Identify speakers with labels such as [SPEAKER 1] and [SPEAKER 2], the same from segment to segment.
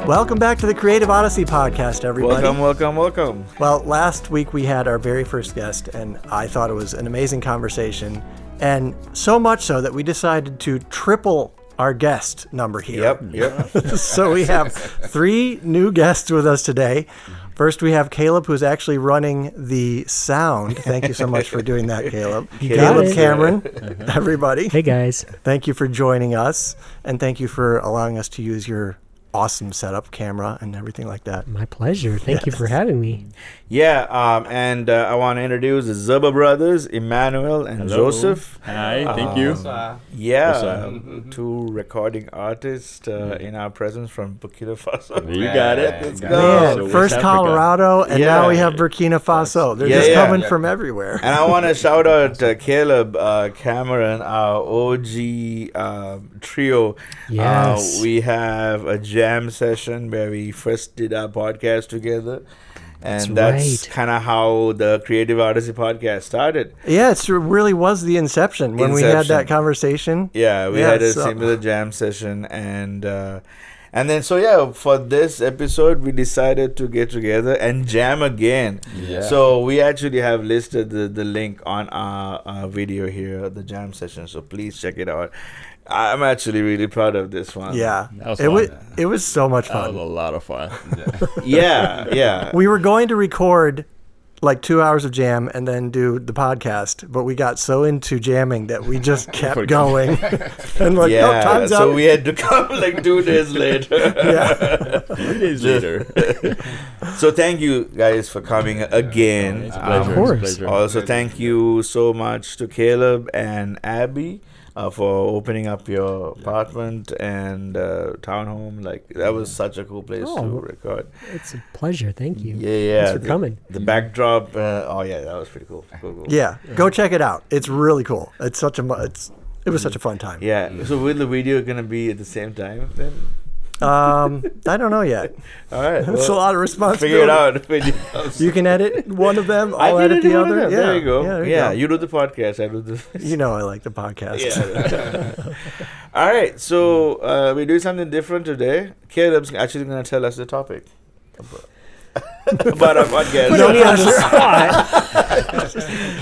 [SPEAKER 1] Welcome back to the Creative Odyssey podcast, everybody.
[SPEAKER 2] Welcome.
[SPEAKER 1] Well, last week we had our very first guest, and I thought it was an amazing conversation, and so much so that we decided to triple our guest number here.
[SPEAKER 2] Yep.
[SPEAKER 1] So we have 3 new guests with us today. First, we have Caleb, who's actually running the sound. Thank you so much for doing that, Caleb. Caleb Cameron, everybody.
[SPEAKER 3] Hey, guys.
[SPEAKER 1] Thank you for joining us, and thank you for allowing us to use your awesome setup, camera, and everything like that.
[SPEAKER 3] My pleasure. Thank you for having me.
[SPEAKER 2] And I want to introduce the Ziba brothers, Emmanuel and Joseph.
[SPEAKER 4] Hi, thank you.
[SPEAKER 2] 2 recording artists in our presence from Burkina Faso.
[SPEAKER 4] You got it.
[SPEAKER 2] Let's go.
[SPEAKER 1] Man,
[SPEAKER 4] So
[SPEAKER 1] first
[SPEAKER 4] West
[SPEAKER 1] Colorado, and now we have Burkina Faso. They're just coming from everywhere.
[SPEAKER 2] And I want to shout out Caleb, Cameron, our OG trio.
[SPEAKER 3] Yes.
[SPEAKER 2] We have a jam session where we first did our podcast together. And that's kind of how the Creative Odyssey podcast started.
[SPEAKER 1] Yeah, it really was the inception when we had that conversation.
[SPEAKER 2] Yeah, we had a similar jam session. And then, for this episode, we decided to get together and jam again. Yeah. So we actually have listed the link on our video here, the jam session. So please check it out. I'm actually really proud of this one.
[SPEAKER 1] Yeah, it was so much fun.
[SPEAKER 4] That was a lot of fun.
[SPEAKER 2] Yeah.
[SPEAKER 1] We were going to record like 2 hours of jam and then do the podcast, but we got so into jamming that we just kept going. And time's up.
[SPEAKER 2] So we had to come like 2 days later.
[SPEAKER 4] 3 days later.
[SPEAKER 2] So thank you guys for coming again.
[SPEAKER 4] It's a pleasure.
[SPEAKER 3] Of course.
[SPEAKER 4] It's a pleasure.
[SPEAKER 2] Also, thank you so much to Caleb and Abby for opening up your apartment and townhome. Like, that was such a cool place to record.
[SPEAKER 3] It's a pleasure. Thank you.
[SPEAKER 2] Yeah.
[SPEAKER 3] Thanks for coming.
[SPEAKER 2] The backdrop. That was pretty cool. Cool.
[SPEAKER 1] Yeah, go check it out. It's really cool. It was such a fun time.
[SPEAKER 2] Yeah. So will the video gonna be at the same time then?
[SPEAKER 1] I don't know yet.
[SPEAKER 2] All right.
[SPEAKER 1] It's a lot of responsibility.
[SPEAKER 2] Figure it out.
[SPEAKER 1] You can edit one of them.
[SPEAKER 2] I
[SPEAKER 1] I'll
[SPEAKER 2] can
[SPEAKER 1] edit the other.
[SPEAKER 2] Yeah. There you go.
[SPEAKER 1] Yeah, there you go.
[SPEAKER 2] You do the podcast. I do the.
[SPEAKER 1] You know I like the podcast.
[SPEAKER 2] Yeah. All right. So we're doing something different today. Caleb's actually going to tell us the topic about our podcast.
[SPEAKER 3] Put me on the spot.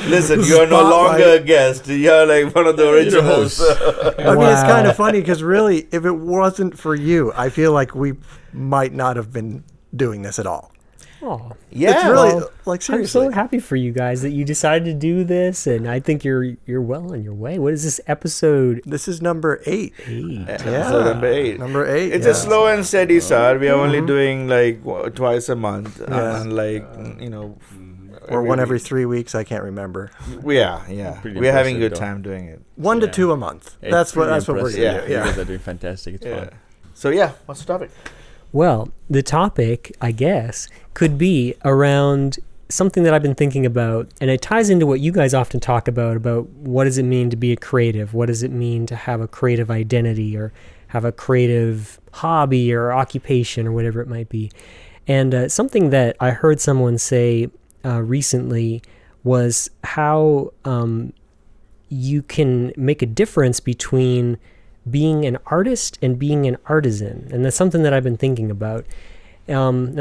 [SPEAKER 2] Listen, you're no longer a guest. You're like one of the originals.
[SPEAKER 1] I mean, it's kind of funny because really, if it wasn't for you, I feel like we might not have been doing this at all.
[SPEAKER 3] Oh,
[SPEAKER 2] Yeah.
[SPEAKER 1] It's really,
[SPEAKER 3] well,
[SPEAKER 1] like, seriously.
[SPEAKER 3] I'm so happy for you guys that you decided to do this, and I think you're well on your way. What is this episode?
[SPEAKER 1] This is number 8.
[SPEAKER 3] 8.
[SPEAKER 2] Episode number 8.
[SPEAKER 1] Number 8.
[SPEAKER 2] It's a slow and steady start. We are only doing like twice a month.
[SPEAKER 1] Yeah.
[SPEAKER 2] And
[SPEAKER 1] or one every 3 weeks. I can't remember.
[SPEAKER 2] Yeah.
[SPEAKER 4] Pretty
[SPEAKER 2] We're having a good
[SPEAKER 4] impressive,
[SPEAKER 2] time doing it.
[SPEAKER 1] 1 to 2 a month. That's what we're going to do.
[SPEAKER 4] You
[SPEAKER 1] Yeah.
[SPEAKER 4] guys are doing fantastic. It's fun.
[SPEAKER 2] So what's the topic?
[SPEAKER 3] Well, the topic, I guess, could be around something that I've been thinking about, and it ties into what you guys often talk about what does it mean to be a creative? What does it mean to have a creative identity or have a creative hobby or occupation or whatever it might be? And something that I heard someone say recently was how you can make a difference between being an artist and being an artisan. And that's something that I've been thinking about. And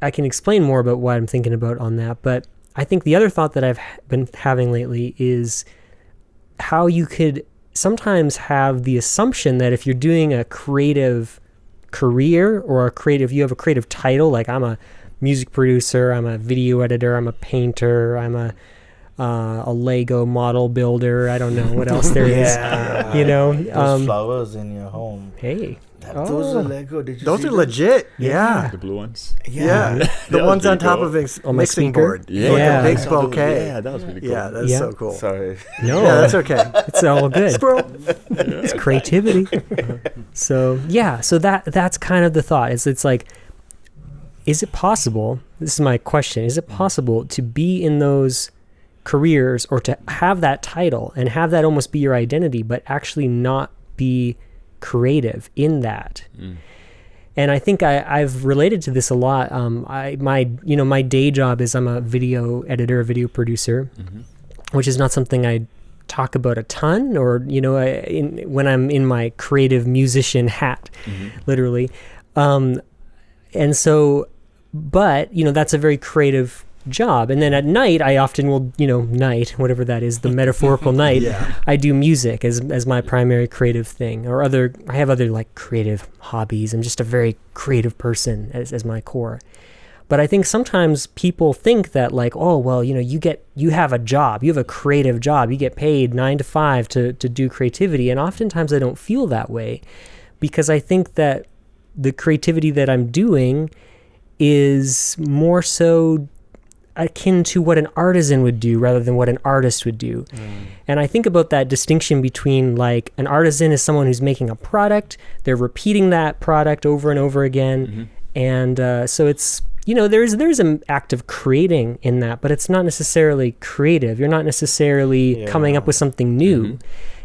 [SPEAKER 3] I can explain more about what I'm thinking about on that. But I think the other thought that I've been having lately is how you could sometimes have the assumption that if you're doing a creative career or you have a creative title, like I'm a music producer, I'm a video editor, I'm a painter, I'm a Lego model builder. I don't know what else there is.
[SPEAKER 2] Those flowers in your home.
[SPEAKER 3] Hey.
[SPEAKER 2] Those are Lego. Did you
[SPEAKER 1] Those
[SPEAKER 2] see
[SPEAKER 1] are legit. Yeah.
[SPEAKER 4] The blue ones.
[SPEAKER 1] Yeah. The ones on top of a
[SPEAKER 3] On my
[SPEAKER 1] mixing
[SPEAKER 3] speaker?
[SPEAKER 1] board.
[SPEAKER 4] Yeah.
[SPEAKER 1] Like
[SPEAKER 3] Yeah.
[SPEAKER 1] a big bouquet.
[SPEAKER 4] Yeah, that was really cool.
[SPEAKER 1] Yeah, that's so cool.
[SPEAKER 2] Sorry.
[SPEAKER 3] No.
[SPEAKER 1] Yeah, that's okay.
[SPEAKER 3] It's all good.
[SPEAKER 1] Squirrel.
[SPEAKER 3] It's creativity. So that's kind of the thought. It's like, is it possible? This is my question. Is it possible to be in those careers or to have that title and have that almost be your identity, but actually not be creative in that? And I think I've related to this a lot. My day job is I'm a video editor, a video producer, which is not something I talk about a ton, or when I'm in my creative musician hat, literally. And so, but, that's a very creative job. And then at night, I often will, night, whatever that is, the metaphorical night, I do music as my primary creative thing, or I have other like creative hobbies. I'm just a very creative person as my core. But I think sometimes people think that like, oh, well, you have a job, you have a creative job, you get paid 9 to 5 to do creativity. And oftentimes I don't feel that way, because I think that the creativity that I'm doing is more so akin to what an artisan would do rather than what an artist would do. And I think about that distinction between like an artisan is someone who's making a product, they're repeating that product over and over again. And so it's, there's an act of creating in that, but it's not necessarily creative. You're not necessarily coming up with something new,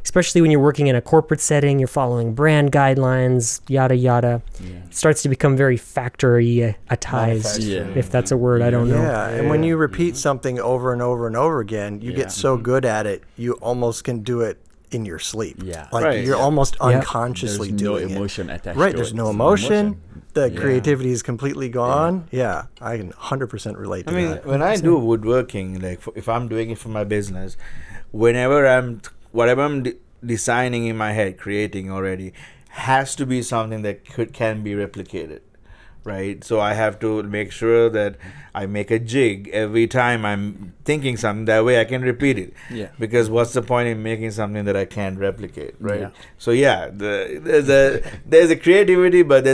[SPEAKER 3] especially when you're working in a corporate setting, you're following brand guidelines, yada, yada. It starts to become very factory-atized, if that's a word, I don't know.
[SPEAKER 1] Yeah, and when you repeat something over and over and over again, you get so good at it, you almost can do it in your sleep. Like you're almost unconsciously doing it.
[SPEAKER 4] There's no emotion attached
[SPEAKER 1] Right,
[SPEAKER 4] to
[SPEAKER 1] there's
[SPEAKER 4] it.
[SPEAKER 1] no emotion. The creativity is completely gone. Yeah, I can 100% relate to that.
[SPEAKER 2] I mean, when I do woodworking, like if I'm doing it for my business, whatever I'm designing in my head, creating already, has to be something that can be replicated, right? So I have to make sure that I make a jig every time I'm thinking something. That way I can repeat it. Because what's the point in making something that I can't replicate, right? So there's a creativity, but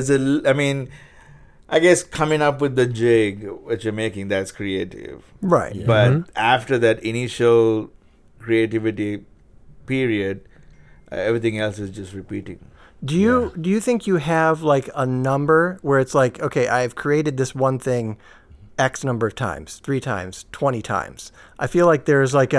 [SPEAKER 2] I guess coming up with the jig that you're making, that's creative.
[SPEAKER 1] Right.
[SPEAKER 2] But after that initial creativity period, everything else is just repeating.
[SPEAKER 1] Do you think you have like a number where it's like, okay, I've created this one thing X number of times, 3 times, 20 times. I feel like there's like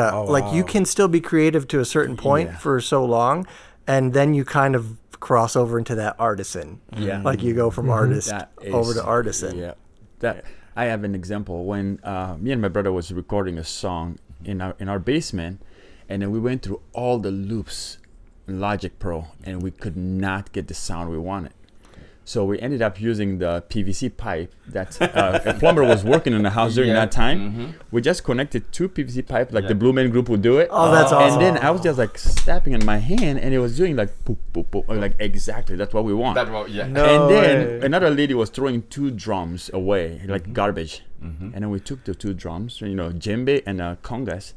[SPEAKER 1] you can still be creative to a certain point for so long, and then you kind of cross over into that artisan. Like you go from artist over to artisan.
[SPEAKER 4] That I have an example when me and my brother was recording a song in our basement, and then we went through all the loops in Logic Pro, and we could not get the sound we wanted. So we ended up using the PVC pipe that a plumber was working in the house during that time. We just connected 2 PVC pipe, like the Blue Man Group would do it.
[SPEAKER 1] Oh, that's awesome.
[SPEAKER 4] And then I was just like snapping in my hand, and it was doing like poop, poop, poop, like exactly that's what we want. And then another lady was throwing 2 drums away, like garbage. And then we took the 2 drums, djembe and congas,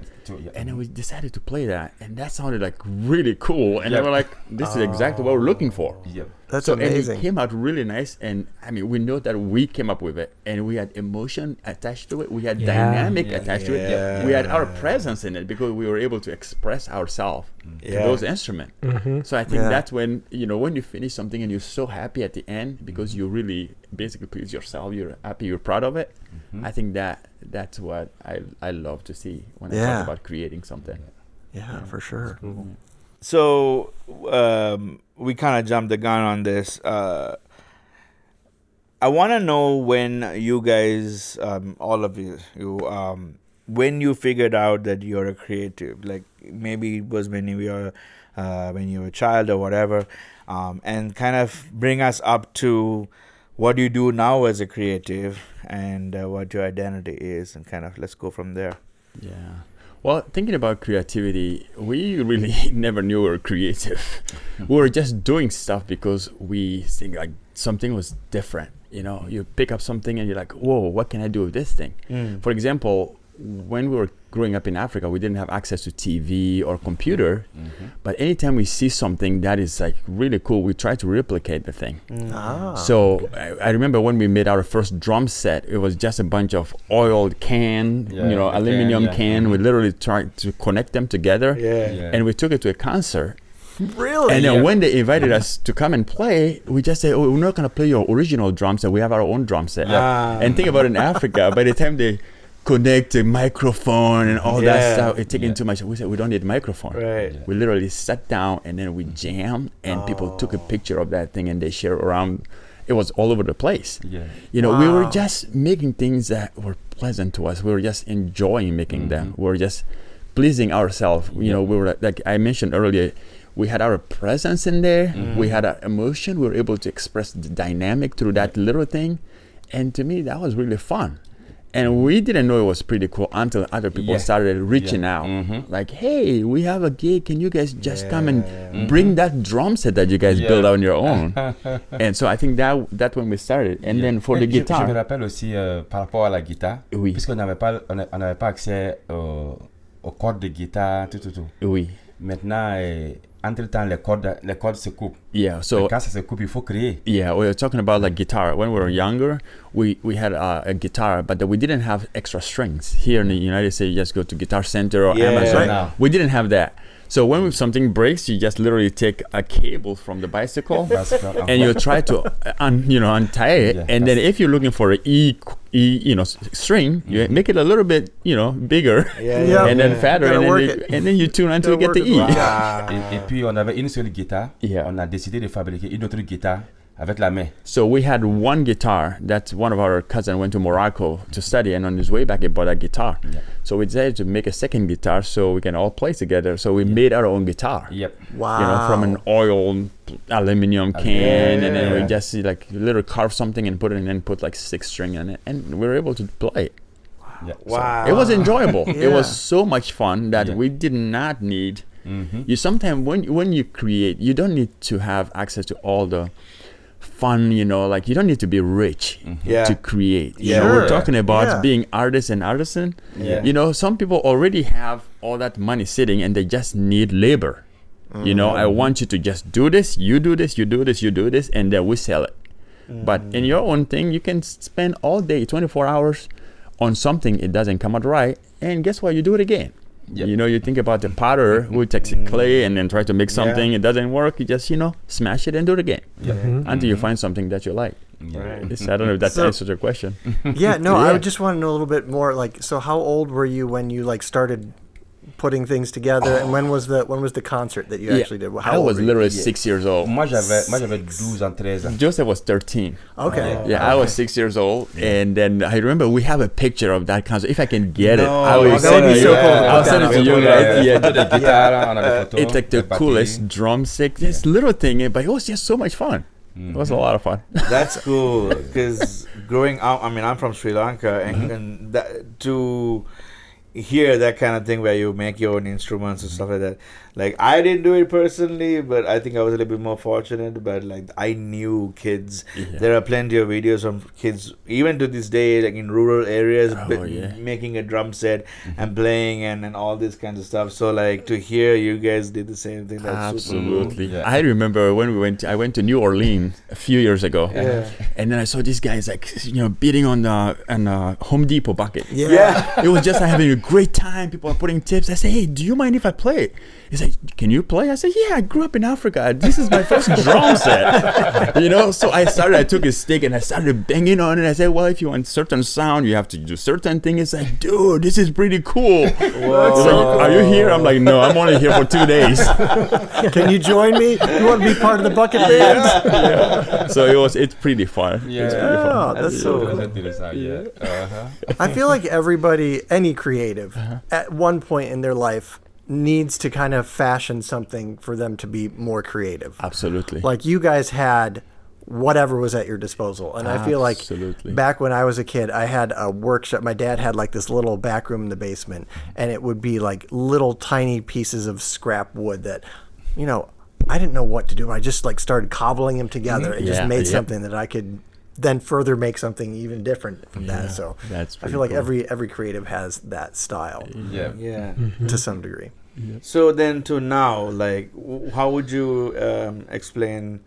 [SPEAKER 4] and then we decided to play that, and that sounded like really cool. And they were like, "This is exactly what we're looking for."
[SPEAKER 1] That's
[SPEAKER 4] And
[SPEAKER 1] amazing.
[SPEAKER 4] it came out really nice, and I mean, we know that we came up with it, and we had emotion attached to it. We had dynamic attached to it. We had our presence in it because we were able to express ourselves to those instruments. So I think that's when when you finish something and you're so happy at the end because you really basically please yourself. You're happy. You're proud of it. I think that's what I love to see when I talk about creating something.
[SPEAKER 1] Yeah, for sure.
[SPEAKER 2] Cool. So we kind of jumped the gun on this. I want to know when you guys, all of you, when you figured out that you're a creative. Like maybe it was when you were a child or whatever, and kind of bring us up to what you do now as a creative and what your identity is, and kind of let's go from there.
[SPEAKER 4] Yeah. Well, thinking about creativity, we really never knew we were creative. We were just doing stuff because we think like something was different. You pick up something and you're like, whoa, what can I do with this thing? For example, when we were growing up in Africa, we didn't have access to TV or computer. But anytime we see something that is like really cool, we try to replicate the thing. So I remember when we made our first drum set, it was just a bunch of oiled can, aluminum can. We literally tried to connect them together, and we took it to a concert.
[SPEAKER 1] Really?
[SPEAKER 4] And then when they invited us to come and play, we just said, we're not going to play your original drum set. We have our own drum set. And think about it, in Africa, by the time they connect the microphone and all that stuff, it's taking too much. We said we don't need a microphone. We literally sat down and then we jammed, and people took a picture of that thing and they shared around. It was all over the place. We were just making things that were pleasant to us. We were just enjoying making them. We were just pleasing ourselves. We were, like I mentioned earlier, we had our presence in there. We had our emotion. We were able to express the dynamic through that little thing. And to me, that was really fun. And we didn't know it was pretty cool until other people started reaching out. Like, hey, we have a gig. Can you guys just come and bring that drum set that you guys built on your own? And so I think that's when we started. And then for the guitar.
[SPEAKER 5] Je me rappelle aussi par rapport à la guitare, puisqu'on n'avait pas, on n'avait pas accès aux cordes de guitare, tout.
[SPEAKER 4] Oui.
[SPEAKER 5] Maintenant, entre-temps, les cordes se coupent.
[SPEAKER 4] Yeah, so
[SPEAKER 5] quand ça se coupe, il faut créer.
[SPEAKER 4] Yeah, we were talking about like guitar. When we were younger, we had a guitar, but we didn't have extra strings. Here in the United States, you just go to Guitar Center or Amazon.
[SPEAKER 5] Right.
[SPEAKER 4] We didn't have that. So when something breaks, you just literally take a cable from the bicycle and you try to untie it. Yeah, and then if you're looking for an E string, you make it a little bit bigger and then fatter, and then you tune until you get the E.
[SPEAKER 5] Et puis on avait une seule guitare. On a décidé de fabriquer une autre guitare avec la main.
[SPEAKER 4] So we had one guitar that one of our cousins went to Morocco to study, and on his way back he bought a guitar. So we decided to make a second guitar so we can all play together. So we made our own guitar.
[SPEAKER 1] Wow.
[SPEAKER 4] From an oil aluminum can, and then we just literally carve something and put it in, and put like 6 string in it, and we were able to play it.
[SPEAKER 2] Wow.
[SPEAKER 4] So it was enjoyable. It was so much fun that we did not need. You sometimes when you create, you don't need to have access to all the fun, you don't need to be rich to create. We're talking about being artists and artisan. Some people already have all that money sitting and they just need labor. I want you to just do this, you do this, you do this, you do this, and then we sell it. But in your own thing, you can spend all day, 24 hours on something, it doesn't come out right, and guess what, you do it again. You think about the potter who takes clay and then try to make something, it doesn't work, you just smash it and do it again until you find something that you like. I don't know if that answers your question.
[SPEAKER 1] I would just want to know a little bit more, so how old were you when you started putting things together, and when was the concert that you actually did?
[SPEAKER 4] I was literally 6 years old.
[SPEAKER 5] Moi j'avais 12 ans, 13 ans.
[SPEAKER 4] Joseph was 13.
[SPEAKER 1] Okay.
[SPEAKER 4] I was 6 years old, and then I remember we have a picture of that concert. If I can get it, I will send it. I'll send it to you guys. It's like the coolest drumstick, this little thing, but it was just so much fun. It was a lot of fun.
[SPEAKER 2] That's cool, because growing up, I'm from Sri Lanka, and to hear that kind of thing where you make your own instruments and stuff like that. I didn't do it personally, but I think I was a little bit more fortunate. But I knew kids. There are plenty of videos from kids, even to this day, in rural areas, making a drum set and playing and all this kinds of stuff. So to hear you guys did the same thing. That's
[SPEAKER 4] absolutely. Super cool. I remember when I went to New Orleans a few years ago, and then I saw these guys beating on the Home Depot bucket. It was just having a great time. People are putting tips. I said, hey, do you mind if I play? He's like, can you play? I said, yeah, I grew up in Africa. This is my first drum set. So I took a stick and I started banging on it. I said, well, if you want certain sound, you have to do certain things. It's like, dude, this is pretty cool. Are you here? I'm like, no, I'm only here for 2 days.
[SPEAKER 1] Can you join me? You want to be part of the bucket band?
[SPEAKER 4] So it's pretty fun. It's pretty fun.
[SPEAKER 1] That's so cool. I feel like everybody, any creative, at one point in their life needs to kind of fashion something for them to be more creative.
[SPEAKER 4] Absolutely.
[SPEAKER 1] You guys had whatever was at your disposal. And I feel like back when I was a kid, I had a workshop. My dad had this little back room in the basement, and it would be little tiny pieces of scrap wood that, I didn't know what to do. I just started cobbling them together and just made something that I could then further make something even different from that. So I feel like
[SPEAKER 4] cool.
[SPEAKER 1] every creative has that style. To some degree.
[SPEAKER 2] So then to now, how would you explain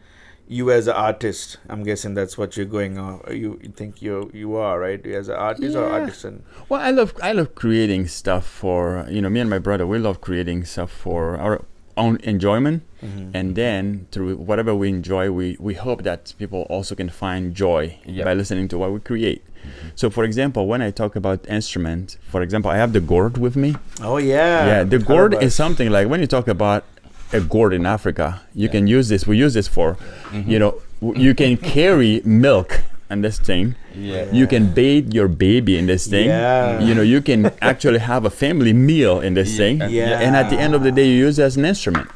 [SPEAKER 2] you as an artist? I'm guessing that's what you're going on. You think you are, right? You as an artist or artisan?
[SPEAKER 4] Well, I love creating stuff for me and my brother. We love creating stuff for our own enjoyment, and then through whatever we enjoy, we hope that people also can find joy by listening to what we create. So for example, when I talk about instrument, for example, I have the gourd with me. The gourd is something when you talk about a gourd in Africa, you can use this. We use this for you can carry milk and this thing. You can bathe your baby in this thing. You can actually have a family meal in this thing. And at the end of the day, you use it as an instrument.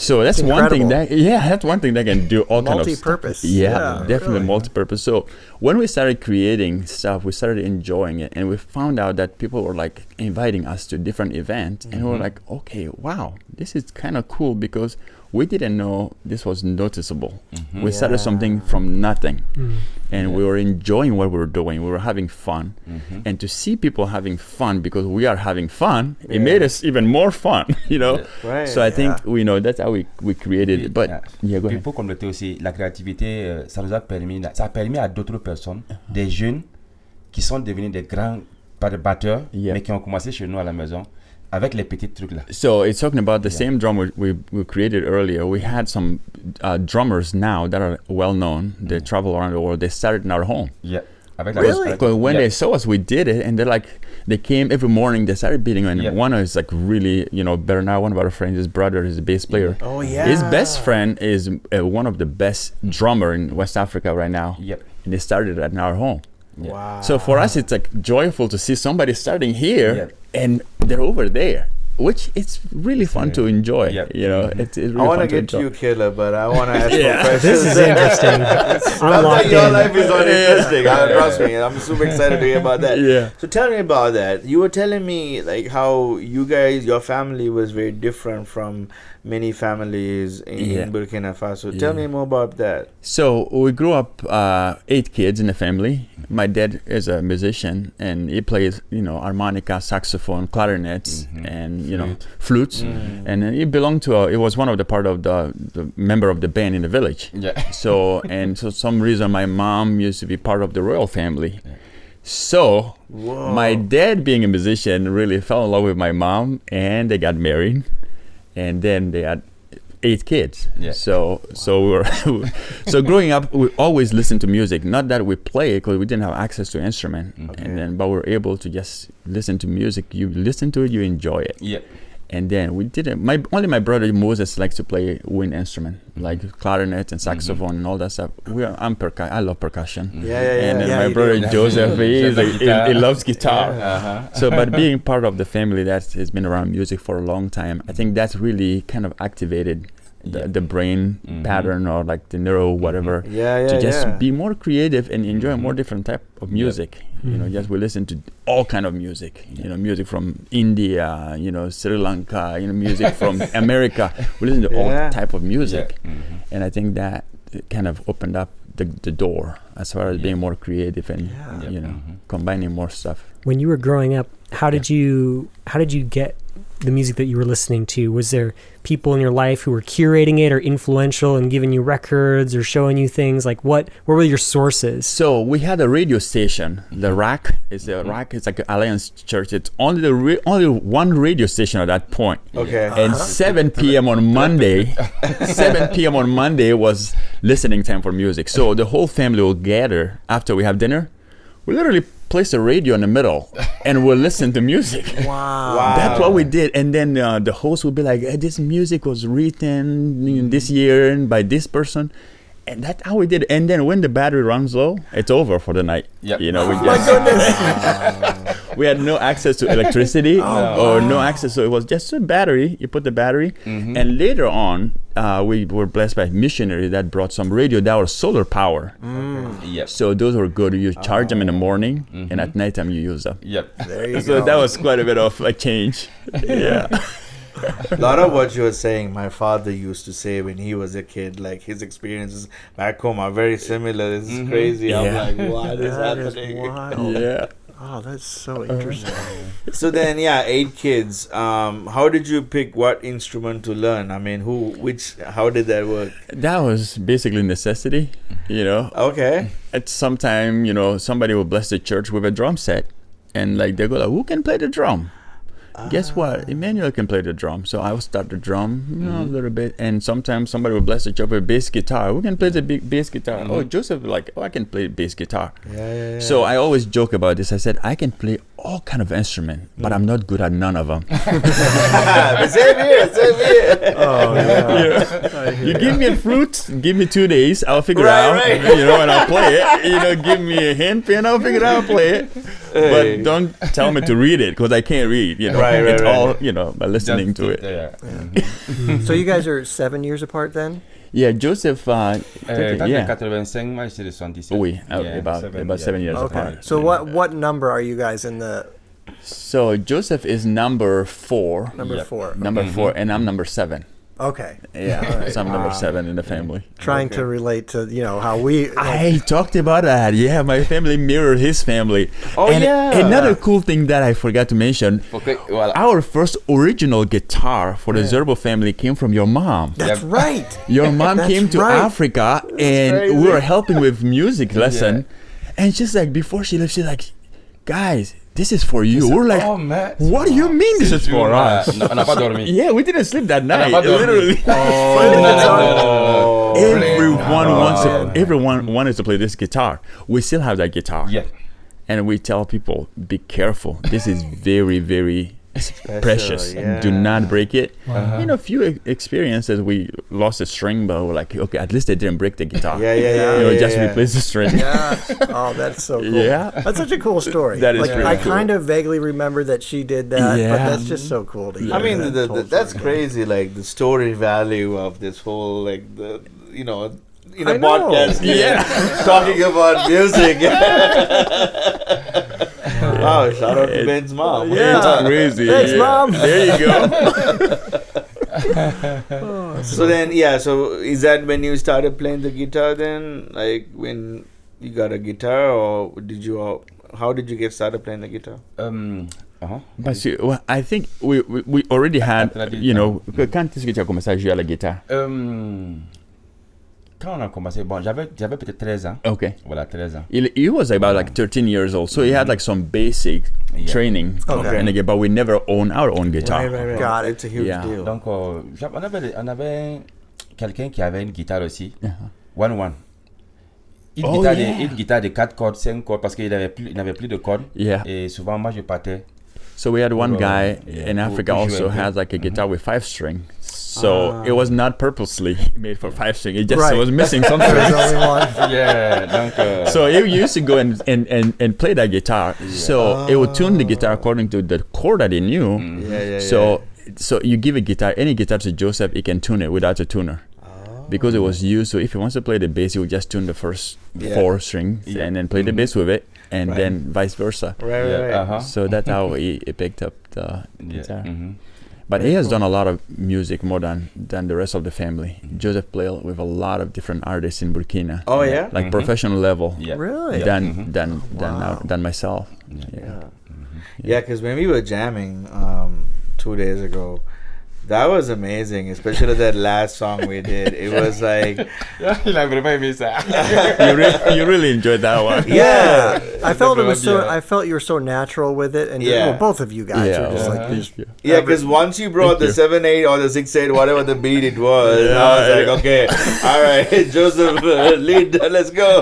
[SPEAKER 4] So that's one thing that's one thing that can do all kind of
[SPEAKER 1] multi-purpose.
[SPEAKER 4] Yeah, definitely
[SPEAKER 1] really.
[SPEAKER 4] multi-purpose. So when we started creating stuff, we started enjoying it, and we found out that people were like inviting us to different events, and we were like, okay, wow, this is kind of cool because we didn't know this was noticeable. We started something from nothing, and we were enjoying what we were doing. We were having fun, and to see people having fun because we are having fun, it made us even more fun, you know.
[SPEAKER 2] Right.
[SPEAKER 4] So I think we know that's how we created it. But go ahead.
[SPEAKER 5] Pour compléter aussi, la créativité, ça nous a permis, ça a permis à d'autres personnes, des jeunes qui sont devenus des grands batteurs, mais qui ont commencé chez nous à la maison. Avec les petits trucs là.
[SPEAKER 4] So it's talking about the same drum we created earlier. We had some drummers now that are well known. They travel around the world. They started in our home.
[SPEAKER 5] Yeah.
[SPEAKER 1] Really?
[SPEAKER 4] Because when they saw us, we did it, and they came every morning. They started beating, and one is like really, Bernard, one of our friends, his brother is a bass player.
[SPEAKER 1] Oh yeah.
[SPEAKER 4] His best friend is one of the best drummer in West Africa right now.
[SPEAKER 5] Yep.
[SPEAKER 4] And they started in our home.
[SPEAKER 2] Wow.
[SPEAKER 4] So for us, it's like joyful to see somebody starting here and they're over there, which it's really fun to enjoy. It's really
[SPEAKER 2] I want
[SPEAKER 4] fun
[SPEAKER 2] to get
[SPEAKER 4] enjoy.
[SPEAKER 2] to you, Killer, but I want to ask you a question.
[SPEAKER 3] This is interesting.
[SPEAKER 2] Not that your life is not interesting. Trust me, I'm super excited to hear about that.
[SPEAKER 4] Yeah.
[SPEAKER 2] So tell me about that. You were telling me like how you guys, your family was very different from many families in Burkina Faso. Tell me more about that.
[SPEAKER 4] So we grew up 8 kids in the family. My dad is a musician and he plays, harmonica, saxophone, clarinets, and flutes. And he belonged to he was one of the part of the member of the band in the village.
[SPEAKER 5] Yeah.
[SPEAKER 4] So some reason my mom used to be part of the royal family. So my dad, being a musician, really fell in love with my mom, and they got married, and then they had 8 kids.
[SPEAKER 5] Yeah.
[SPEAKER 4] So we were so growing up, we always listened to music. Not that we play, because we didn't have access to instrument, but we were able to just listen to music. You listen to it, you enjoy it.
[SPEAKER 5] Yeah.
[SPEAKER 4] And then we didn't. Only my brother Moses likes to play wind instrument, like clarinet and saxophone and all that stuff. I love percussion. And then my brother Joseph, he loves guitar. So, but being part of the family that has been around music for a long time, I think that's really kind of activated the brain pattern, or like the neuro whatever, to just be more creative and enjoy more different type of music. Just we listen to all kind of music. Music from India, Sri Lanka, music from America. We listen to all type of music, and I think that kind of opened up the door as far as being more creative and combining more stuff.
[SPEAKER 3] When you were growing up, how did you get the music that you were listening to? Was there people in your life who were curating it or influential and giving you records or showing you things? Like what were your sources?
[SPEAKER 4] So we had a radio station. The RAC is it's like an Alliance Church. It's only one radio station at that point.
[SPEAKER 2] Okay.
[SPEAKER 4] And 7 p.m. on Monday, 7 p.m. on Monday was listening time for music. So the whole family will gather after we have dinner. We literally place the radio in the middle and we'll listen to music.
[SPEAKER 1] Wow.
[SPEAKER 4] That's what we did. And then the host will be like, hey, this music was written this year by this person. And that's how we did it. And then when the battery runs low, it's over for the night.
[SPEAKER 5] Yep.
[SPEAKER 4] We we had no access to electricity or no access. So it was just a battery. You put the battery. And later on, we were blessed by a missionary that brought some radio that was solar power.
[SPEAKER 5] Yep.
[SPEAKER 4] So those were good. You charge them in the morning, and at nighttime you use them.
[SPEAKER 5] Yep.
[SPEAKER 1] There you
[SPEAKER 4] So
[SPEAKER 1] go.
[SPEAKER 4] that was quite a bit of a change. Yeah.
[SPEAKER 2] A lot of what you were saying, my father used to say when he was a kid, like his experiences back home are very similar. This is crazy.
[SPEAKER 4] Yeah.
[SPEAKER 2] I'm like, what is
[SPEAKER 1] That is
[SPEAKER 2] happening?
[SPEAKER 1] wild.
[SPEAKER 4] Yeah.
[SPEAKER 1] Oh, that's so interesting.
[SPEAKER 2] So then, 8 kids. How did you pick what instrument to learn? I mean, how did that work?
[SPEAKER 4] That was basically necessity,
[SPEAKER 2] Okay.
[SPEAKER 4] At some time, somebody will bless the church with a drum set, and like they go like, who can play the drum? Guess what? Emmanuel can play the drum. So I will start the drum, a little bit. And sometimes somebody will bless the church with a bass guitar. Who can play the big bass guitar? Oh, Joseph, I can play bass guitar.
[SPEAKER 2] Yeah.
[SPEAKER 4] So I always joke about this. I said, I can play all kind of instrument, but I'm not good at none of them.
[SPEAKER 2] Same here.
[SPEAKER 1] Oh, yeah.
[SPEAKER 4] You give me a flute, give me 2 days, I'll figure it out.
[SPEAKER 2] Right.
[SPEAKER 4] And I'll play it. Give me a handpan, I'll figure it out, I'll play it. But don't tell me to read it because I can't read. You know, it's all by listening to it.
[SPEAKER 1] So you guys are 7 years apart then?
[SPEAKER 4] Yeah, Joseph.
[SPEAKER 5] Toi, t'es 85, moi j'étais de 77.
[SPEAKER 4] Oui, about 7 years apart.
[SPEAKER 1] So what number are you guys in the?
[SPEAKER 4] So Joseph is number 4.
[SPEAKER 1] Number 4.
[SPEAKER 4] Number 4, and I'm number 7.
[SPEAKER 1] Okay.
[SPEAKER 4] Yeah, right. So I'm number 7 in the family.
[SPEAKER 1] Trying to relate to how we.
[SPEAKER 4] I talked about that. Yeah, my family mirrored his family.
[SPEAKER 2] Oh,
[SPEAKER 4] and
[SPEAKER 2] yeah.
[SPEAKER 4] Another cool thing that I forgot to mention.
[SPEAKER 5] Okay, voilà.
[SPEAKER 4] Our first original guitar for the Zerbo family came from your mom.
[SPEAKER 1] That's right.
[SPEAKER 4] Your mom came to Africa, and we were helping with music lesson. And she's like, before she left, she's like, guys, this is for you. We're like, what do you mean this is for us?
[SPEAKER 5] On n'a pas dormi.
[SPEAKER 4] Yeah, we didn't sleep that night.
[SPEAKER 5] pas dormi.
[SPEAKER 4] Literally. Everyone wanted to play this guitar. We still have that guitar.
[SPEAKER 5] Yeah.
[SPEAKER 4] And we tell people, be careful. This is very, very precious. Do not break it. A few experiences we lost a string, but we're like, okay, at least they didn't break the guitar. Just replace the string.
[SPEAKER 1] Yeah. Oh, that's so cool.
[SPEAKER 4] Yeah.
[SPEAKER 1] That's such a cool story.
[SPEAKER 4] That is
[SPEAKER 1] I kind of vaguely remember that she did that, but that's just so cool to hear.
[SPEAKER 2] I mean, that's crazy. Like the story value of this whole in a podcast, talking about music. Wow, shout out to Ben's mom.
[SPEAKER 1] Yeah.
[SPEAKER 4] It's crazy.
[SPEAKER 1] Thanks, Mom.
[SPEAKER 4] There you go.
[SPEAKER 2] So is that when you started playing the guitar then? Like when you got a guitar, or how did you get started playing the guitar?
[SPEAKER 4] But see, I think we already had, quand est-ce que tu as commencé à jouer à la guitare?
[SPEAKER 5] Quand on a commencé, j'avais peut-être 13 ans.
[SPEAKER 4] Okay.
[SPEAKER 5] Voilà, 13 ans.
[SPEAKER 4] He was about like 13 years old, so he had like some basic training. Okay. But we never owned our own guitar.
[SPEAKER 1] Right. God, it's a huge deal.
[SPEAKER 5] Donc, on avait quelqu'un qui avait une guitare aussi. One. Une guitare de 4 cordes, 5 cordes, parce qu'il n'avait plus de cordes.
[SPEAKER 4] Yeah.
[SPEAKER 5] Et souvent, moi, je partais.
[SPEAKER 4] So we had one guy in Africa also has like a guitar with 5 string. So it was not purposely made for 5 string. It just was missing something. So he used to go and play that guitar. So it would tune the guitar according to the chord that he knew. So you give any guitar to Joseph, he can tune it without a tuner. Because it was used, so if he wants to play the bass, he would just tune the first 4 strings and then play the bass with it, and then vice versa. So that's how he picked up the guitar. But he has done a lot of music more than the rest of the family. Joseph played with a lot of different artists in Burkina.
[SPEAKER 2] Oh yeah,
[SPEAKER 4] like professional level.
[SPEAKER 1] Really?
[SPEAKER 4] Than myself.
[SPEAKER 2] Yeah, because when we were jamming 2 days ago, that was amazing, especially that last song we did. It was like
[SPEAKER 5] Il a vraiment aimé ça.
[SPEAKER 4] you really enjoyed that one.
[SPEAKER 1] Yeah, I felt it was so. I felt you were so natural with it, and both of you guys were just like these.
[SPEAKER 2] Yeah, because once you brought the 7/8 or the 6/8, whatever the beat it was, I was like, okay, all right, Joseph, lead, let's go.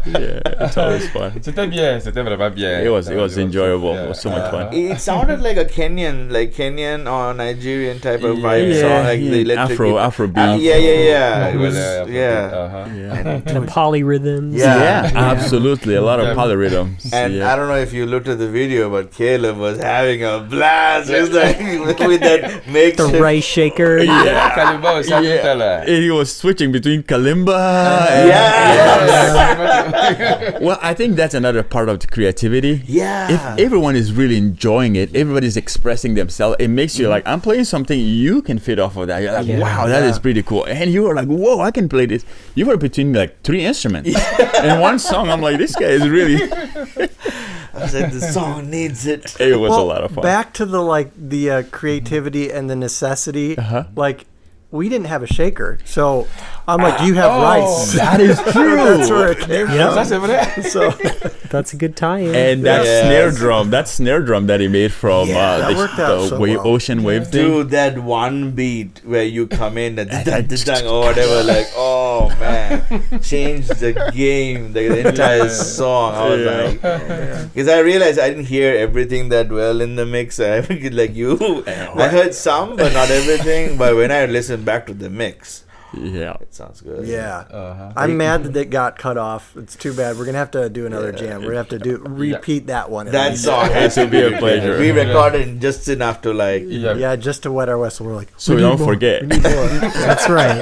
[SPEAKER 4] It's always fun.
[SPEAKER 5] C'était bien, c'était vraiment bien.
[SPEAKER 4] It was enjoyable. It was so much fun.
[SPEAKER 2] It sounded like a Kenyan or Nigerian type of vibe song, like the electric
[SPEAKER 4] Afro beat.
[SPEAKER 2] It was
[SPEAKER 3] And the polyrhythms.
[SPEAKER 2] Yeah,
[SPEAKER 4] absolutely, a lot of polyrhythms.
[SPEAKER 2] And I don't know if you looked at the video, but Caleb was having a blast. It was like with that makeshift
[SPEAKER 3] the rice shaker.
[SPEAKER 4] He was switching between kalimba. Well, I think that's another part of the creativity.
[SPEAKER 2] Yeah.
[SPEAKER 4] If everyone is really enjoying it, everybody's expressing themselves, it makes you like, I'm playing something, you can fit off of that. You're like, wow, that is pretty cool. And you were like, whoa, I can play this. You were between like 3 instruments. In one song, I'm like, this guy is really...
[SPEAKER 2] I said, the song needs it.
[SPEAKER 4] It was a lot of fun.
[SPEAKER 1] Back to the creativity and the necessity, like, we didn't have a shaker, so I'm like, do you have rice?
[SPEAKER 4] That is true.
[SPEAKER 1] That's where it came from. So
[SPEAKER 3] that's a good tie-in.
[SPEAKER 4] And that snare drum that he made from the ocean wave thing.
[SPEAKER 2] Dude, that one beat where you come in and or whatever, like, oh man, changed the game, the entire song. I was like, because I realized I didn't hear everything that well in the mix. I like you, I heard some, but not everything. But when I listened back to the mix,
[SPEAKER 4] Yeah.
[SPEAKER 2] It sounds good.
[SPEAKER 1] Yeah. I'm mad that it got cut off. It's too bad. We're gonna have to do another jam. We're gonna have to repeat that one.
[SPEAKER 2] That song has to be a pleasure. We recorded just enough to like.
[SPEAKER 1] Yeah, just to wet our whistle. We're like,
[SPEAKER 4] so we don't forget.
[SPEAKER 1] We need more.
[SPEAKER 3] That's right.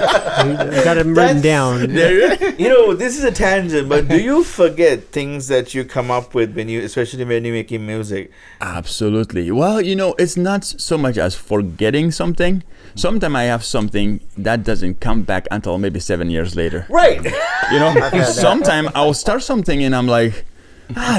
[SPEAKER 3] We got it written down.
[SPEAKER 2] You know, this is a tangent, but do you forget things that you come up with especially when you're making music?
[SPEAKER 4] Absolutely. Well, it's not so much as forgetting something. Sometimes I have something that doesn't come back until maybe 7 years later.
[SPEAKER 2] Right.
[SPEAKER 4] Sometimes I'll start something and I'm like,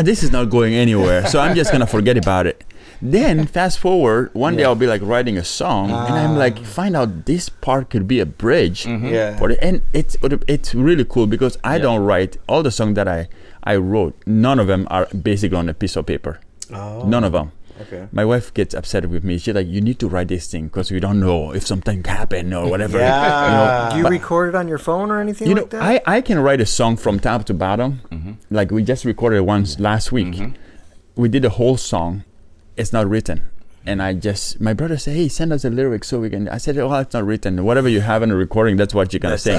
[SPEAKER 4] this is not going anywhere. So I'm just going to forget about it. Then fast forward, one day I'll be like writing a song and I'm like, find out this part could be a bridge. For it. And it's really cool because I don't write all the songs that I wrote. None of them are basically on a piece of paper. Oh. None of them. Okay. My wife gets upset with me. She's like, you need to write this thing because we don't know if something happened or whatever.
[SPEAKER 1] Do you record it on your phone or anything like that?
[SPEAKER 4] I can write a song from top to bottom. Like we just recorded once last week. We did a whole song. It's not written. And my brother said, hey, send us the lyrics so we can. I said, oh, it's not written. Whatever you have in a recording, that's what you're going to sing.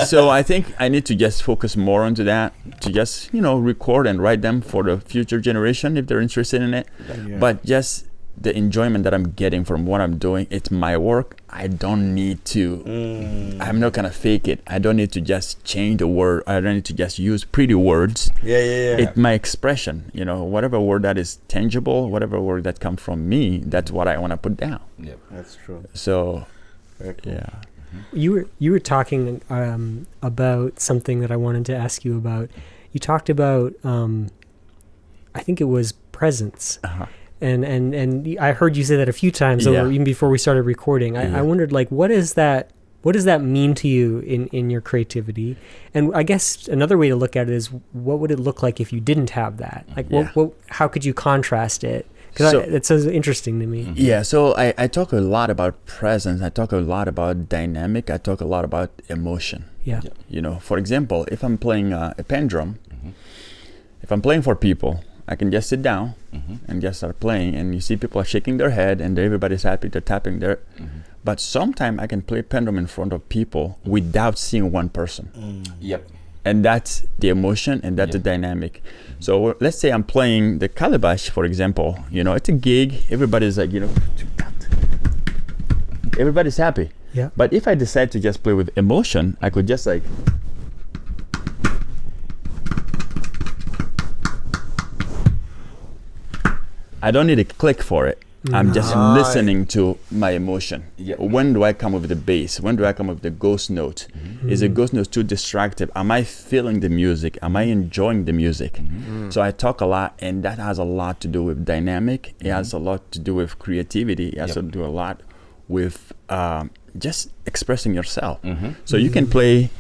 [SPEAKER 4] So I think I need to just focus more onto that, to just, record and write them for the future generation if they're interested in it. But just the enjoyment that I'm getting from what I'm doing, it's my work. I don't need to, I'm not going to fake it. I don't need to just change the word. I don't need to just use pretty words. It's my expression, whatever word that is tangible, whatever word that comes from me, that's what I want to put down.
[SPEAKER 2] Yep, that's true.
[SPEAKER 4] So,
[SPEAKER 2] very cool.
[SPEAKER 4] Yeah.
[SPEAKER 3] You were talking about something that I wanted to ask you about. You talked about, I think it was presence. And I heard you say that a few times over, even before we started recording. I wondered, like, what does that mean to you in your creativity? And I guess another way to look at it is, what would it look like if you didn't have that? Like, how could you contrast it? Because it sounds interesting to me.
[SPEAKER 4] Yeah, so I talk a lot about presence. I talk a lot about dynamic. I talk a lot about emotion.
[SPEAKER 3] Yeah.
[SPEAKER 4] For example, if I'm playing a pen drum, if I'm playing for people, I can just sit down and just start playing, and you see people are shaking their head and everybody's happy, they're tapping their... But sometimes I can play pen drum in front of people without seeing one person. And that's the emotion and that's the dynamic. So let's say I'm playing the calabash, for example. It's a gig, everybody's like, everybody's happy.
[SPEAKER 3] Yeah.
[SPEAKER 4] But if I decide to just play with emotion, I could just like... I don't need a click for it. I'm just listening to my emotion. When do I come up with the bass? When do I come up with the ghost note? Is the ghost note too distracted? Am I feeling the music? Am I enjoying the music? So I talk a lot, and that has a lot to do with dynamic. It has a lot to do with creativity. It has to do a lot with just expressing yourself. So you can play,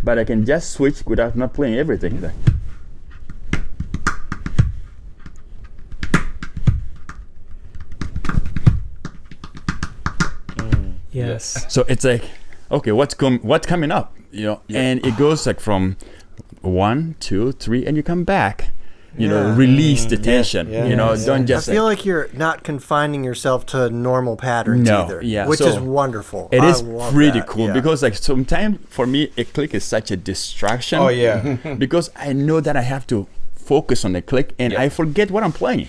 [SPEAKER 4] but I can just switch without not playing everything.
[SPEAKER 3] Yes.
[SPEAKER 4] So it's like, okay, what's coming up, and it goes like from 1, 2, 3, and you come back, release the tension, don't just.
[SPEAKER 1] I feel like you're not confining yourself to normal patterns either, which is wonderful.
[SPEAKER 4] It is pretty cool because like sometimes for me, a click is such a distraction.
[SPEAKER 2] Oh yeah.
[SPEAKER 4] Because I know that I have to focus on the click and I forget what I'm playing.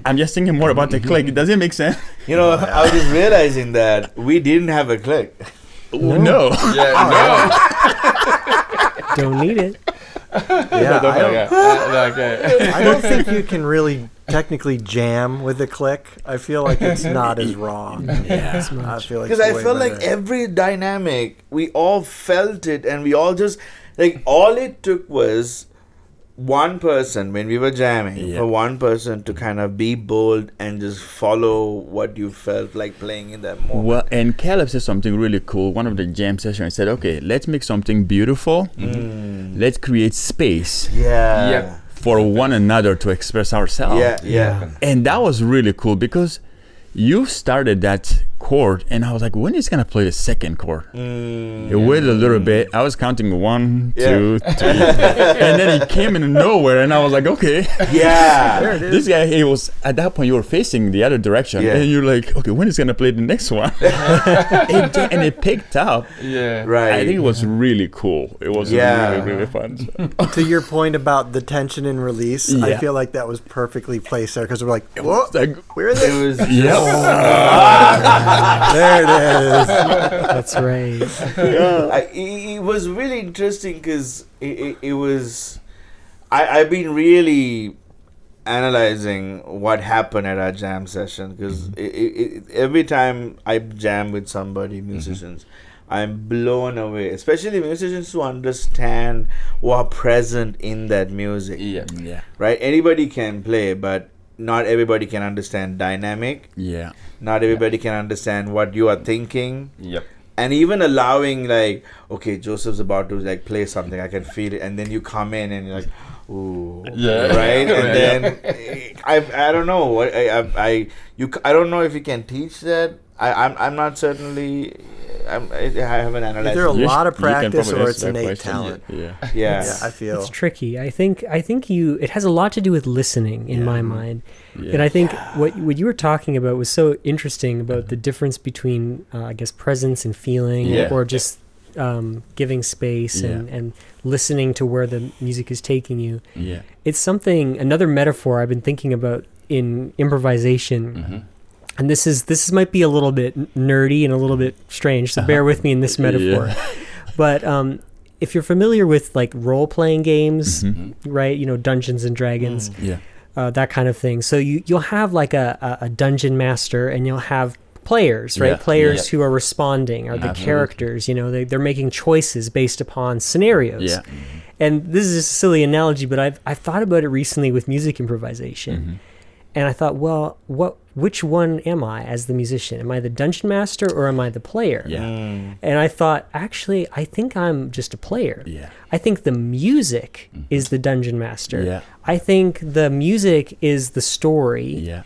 [SPEAKER 4] I'm just thinking more about the click. Does it make sense?
[SPEAKER 2] I was just realizing that we didn't have a click.
[SPEAKER 4] No.
[SPEAKER 3] Don't need it.
[SPEAKER 1] I don't think you can really technically jam with a click. I feel like it's not as raw. I feel like
[SPEAKER 2] because I felt like every dynamic, we all felt it, and we all just like all it took was one person when we were jamming for one person to kind of be bold and just follow what you felt like playing in that moment.
[SPEAKER 4] Well, and Caleb said something really cool. One of the jam sessions, I said, okay, let's make something beautiful. Let's create space for one another to express ourselves.
[SPEAKER 2] Yeah.
[SPEAKER 4] And that was really cool because you started that chord, and I was like, when is he gonna play the second chord? It waited a little bit. I was counting 1, 2, 3, and then he came in nowhere, and I was like, okay,
[SPEAKER 2] there
[SPEAKER 1] it is.
[SPEAKER 4] this guy. He was at that point. You were facing the other direction, and you're like, okay, when is he gonna play the next one? And it picked up.
[SPEAKER 5] Yeah.
[SPEAKER 2] Right.
[SPEAKER 4] I think it was really cool. It was really, really fun. So.
[SPEAKER 1] To your point about the tension and release, I feel like that was perfectly placed there because we're like, whoa,
[SPEAKER 4] Like,
[SPEAKER 1] where is it?
[SPEAKER 2] It was
[SPEAKER 1] There it is.
[SPEAKER 3] That's right.
[SPEAKER 2] it was really interesting because it was. I've been really analyzing what happened at our jam session because every time I jam with somebody, musicians, I'm blown away, especially musicians who understand who are present in that music.
[SPEAKER 4] Yeah.
[SPEAKER 2] Right? Anybody can play, but not everybody can understand dynamic.
[SPEAKER 4] Yeah.
[SPEAKER 2] Not everybody can understand what you are thinking.
[SPEAKER 5] Yep.
[SPEAKER 2] And even allowing like, okay, Joseph's about to like play something, I can feel it, and then you come in and you're like, ooh,
[SPEAKER 5] Yeah.
[SPEAKER 2] right, and then I don't know what I don't know if you can teach that. I'm not certainly. I haven't analyzed.
[SPEAKER 1] Either a
[SPEAKER 2] it.
[SPEAKER 1] lot of
[SPEAKER 4] You can
[SPEAKER 1] practice
[SPEAKER 4] probably
[SPEAKER 1] or
[SPEAKER 4] answer
[SPEAKER 1] it's
[SPEAKER 4] that
[SPEAKER 1] innate
[SPEAKER 4] question.
[SPEAKER 1] talent.
[SPEAKER 4] Yeah.
[SPEAKER 2] Yeah.
[SPEAKER 1] I feel.
[SPEAKER 3] It's tricky. I think it has a lot to do with listening in my mind.
[SPEAKER 4] Yeah.
[SPEAKER 3] And I think what you were talking about was so interesting about the difference between I guess presence and feeling or just giving space and listening to where the music is taking you.
[SPEAKER 4] Yeah.
[SPEAKER 3] It's another metaphor I've been thinking about in improvisation. And this might be a little bit nerdy and a little bit strange, so bear with me in this metaphor. But if you're familiar with like role-playing games, right? You know, Dungeons and Dragons, that kind of thing. So you'll have like a dungeon master, and you'll have players, right? Players who are responding, are the characters. You know, they're making choices based upon scenarios.
[SPEAKER 4] Yeah.
[SPEAKER 3] And this is just a silly analogy, but I've thought about it recently with music improvisation. And I thought, well, which one am I as the musician? Am I the dungeon master or am I the player?
[SPEAKER 4] Yeah.
[SPEAKER 3] And I thought, actually, I think I'm just a player.
[SPEAKER 4] Yeah.
[SPEAKER 3] I think the music is the dungeon master.
[SPEAKER 4] Yeah.
[SPEAKER 3] I think the music is the story.
[SPEAKER 4] Yeah.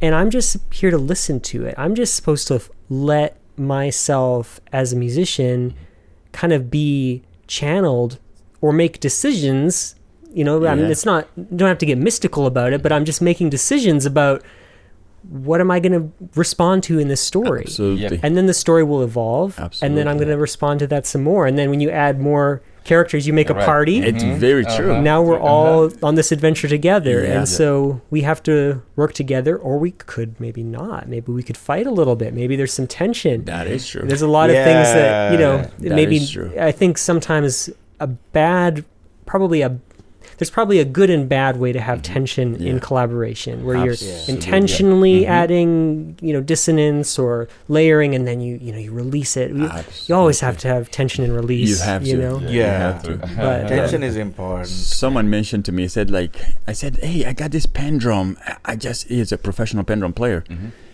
[SPEAKER 3] And I'm just here to listen to it. I'm just supposed to let myself as a musician kind of be channeled or make decisions. You know, I mean, it's not, you don't have to get mystical about it, but I'm just making decisions about what am I going to respond to in this story.
[SPEAKER 4] Absolutely.
[SPEAKER 3] And then the story will evolve.
[SPEAKER 4] Absolutely.
[SPEAKER 3] And then I'm going to respond to that some more. And then when you add more characters, you make a party.
[SPEAKER 4] It's very true.
[SPEAKER 3] Now we're all on this adventure together.
[SPEAKER 4] Yeah.
[SPEAKER 3] And so we have to work together, or we could maybe not. Maybe we could fight a little bit. Maybe there's some tension.
[SPEAKER 4] That is true.
[SPEAKER 3] There's a lot of things that, you know,
[SPEAKER 4] That
[SPEAKER 3] maybe
[SPEAKER 4] is true.
[SPEAKER 3] I think sometimes there's probably a good and bad way to have tension in collaboration, where you're intentionally adding, you know, dissonance or layering, and then you release it. You always have to have tension and release.
[SPEAKER 4] You have to.
[SPEAKER 3] You know?
[SPEAKER 4] You have to.
[SPEAKER 3] But,
[SPEAKER 2] Tension is important.
[SPEAKER 4] Someone mentioned to me, I said, hey, I got this pen drum. He's a professional pen drum player.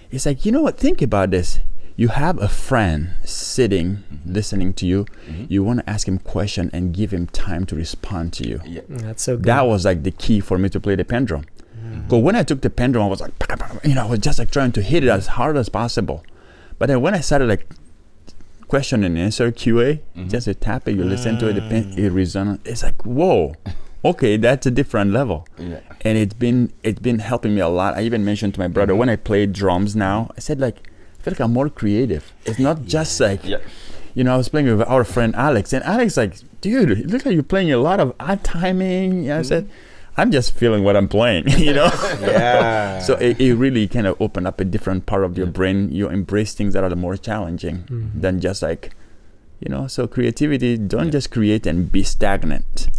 [SPEAKER 4] He's like, you know what? Think about this. You have a friend sitting, listening to you. You want to ask him a question and give him time to respond to you.
[SPEAKER 5] Yeah.
[SPEAKER 3] That's so good.
[SPEAKER 4] That was like the key for me to play the pen drum. Because when I took the pen drum, I was like, you know, I was just like trying to hit it as hard as possible. But then when I started like question and answer QA, just a tap it, you listen to it, the pen, it resonates. It's like, whoa, okay, that's a different level.
[SPEAKER 5] Yeah.
[SPEAKER 4] And it's been helping me a lot. I even mentioned to my brother when I play drums now, I said like, I feel like I'm more creative. It's not just like, you know, I was playing with our friend Alex, and Alex like, dude, it looks like you're playing a lot of odd timing. I said, I'm just feeling what I'm playing, you know? So it really kind of opened up a different part of your brain. You embrace things that are more challenging than just like, you know, so creativity, don't just create and be stagnant.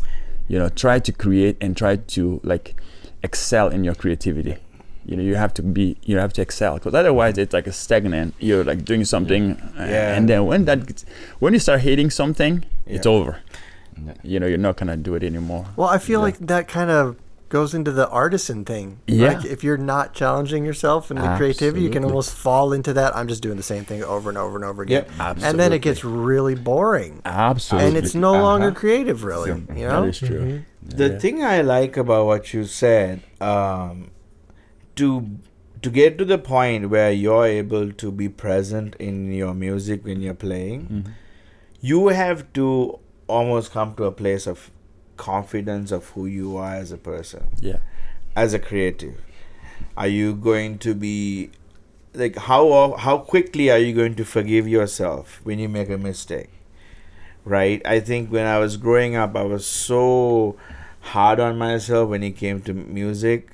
[SPEAKER 4] You know, try to create and try to like excel in your creativity. You know, you have to excel, because otherwise it's like a stagnant. You're like doing something, and then when you start hating something, it's over. You know, you're not gonna do it anymore.
[SPEAKER 1] Well, I feel like that kind of goes into the artisan thing. Like if you're not challenging yourself in the creativity, you can almost fall into that. I'm just doing the same thing over and over and over again. And then it gets really boring.
[SPEAKER 4] Absolutely.
[SPEAKER 1] And it's no longer creative, really. You know?
[SPEAKER 4] That is
[SPEAKER 2] The thing I like about what you said, to to get to the point where you're able to be present in your music when you're playing, you have to almost come to a place of confidence of who you are as a person.
[SPEAKER 4] Yeah.
[SPEAKER 2] As a creative, are you going to be like how quickly are you going to forgive yourself when you make a mistake? Right? I think when I was growing up, I was so hard on myself when it came to music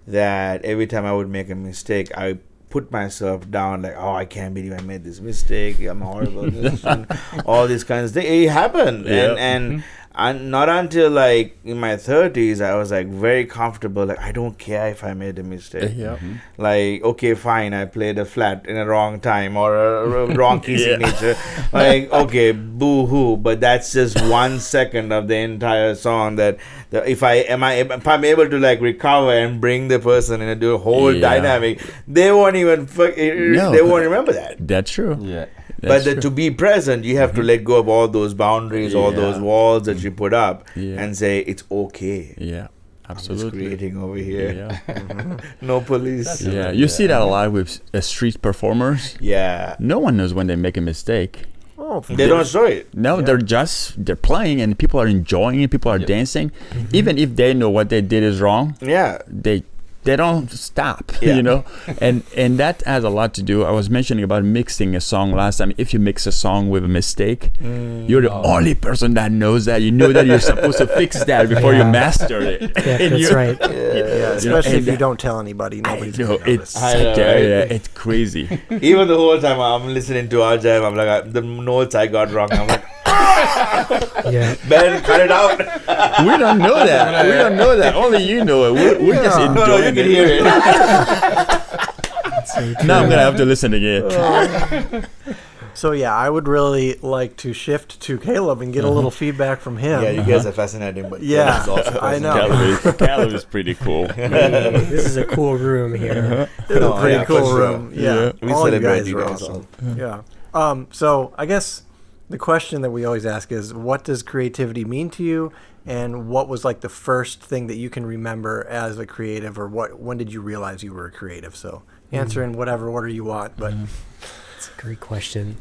[SPEAKER 2] that every time I would make a mistake, I put myself down like, oh, I can't believe I made this mistake. I'm a horrible musician. All these kinds of things. It happened.
[SPEAKER 4] Yeah.
[SPEAKER 2] And not until like in my 30s, I was like very comfortable. Like, I don't care if I made a mistake.
[SPEAKER 4] Yeah.
[SPEAKER 2] Like, okay, fine, I played a flat in a wrong time or a wrong key signature. Like, okay, boo hoo. But that's just 1 second of the entire song. That if I'm able to like recover and bring the person and do a whole dynamic, they won't even they won't remember that.
[SPEAKER 4] That's true.
[SPEAKER 5] Yeah.
[SPEAKER 2] But to be present, you have to let go of all those boundaries, all those walls that you put up, and say it's okay.
[SPEAKER 4] Yeah, absolutely.
[SPEAKER 2] I'm just creating over here.
[SPEAKER 4] Yeah.
[SPEAKER 2] No police.
[SPEAKER 4] You see that a lot with street performers.
[SPEAKER 2] Yeah.
[SPEAKER 4] No one knows when they make a mistake.
[SPEAKER 1] Oh,
[SPEAKER 2] They don't show it.
[SPEAKER 4] No, they're playing and people are enjoying it. People are dancing, even if they know what they did is wrong.
[SPEAKER 2] Yeah.
[SPEAKER 4] They don't stop, you know, and that has a lot to do. I was mentioning about mixing a song last time. If you mix a song with a mistake, you're the only person that knows that. You know that you're supposed to fix that before you master it.
[SPEAKER 3] Yeah, that's right.
[SPEAKER 1] Yeah, especially if you don't tell anybody. Nobody's gonna notice.
[SPEAKER 4] It's crazy.
[SPEAKER 2] Even the whole time I'm listening to our jam, I'm like, the notes I got wrong. I'm like, Ben, cut it out.
[SPEAKER 4] We don't know that. We don't know that. Only you know it. We're just enjoying
[SPEAKER 2] No, you can hear it.
[SPEAKER 4] Now I'm gonna have to listen again.
[SPEAKER 1] So yeah, I would really like to shift to Caleb and get a little feedback from him.
[SPEAKER 2] Yeah, you guys are fascinating, but
[SPEAKER 1] Yeah,
[SPEAKER 2] is also
[SPEAKER 1] I know.
[SPEAKER 4] Caleb is pretty cool.
[SPEAKER 3] This is a cool room here.
[SPEAKER 1] It's a pretty
[SPEAKER 2] for
[SPEAKER 1] cool
[SPEAKER 2] sure.
[SPEAKER 1] room. Yeah,
[SPEAKER 2] We
[SPEAKER 1] all you
[SPEAKER 2] celebrate
[SPEAKER 1] guys
[SPEAKER 2] you
[SPEAKER 1] are
[SPEAKER 2] guys
[SPEAKER 1] awesome. Yeah. So I guess the question that we always ask is, what does creativity mean to you? And what was like the first thing that you can remember as a creative, or when did you realize you were a creative? So answer in whatever order you want, but
[SPEAKER 3] It's a great question.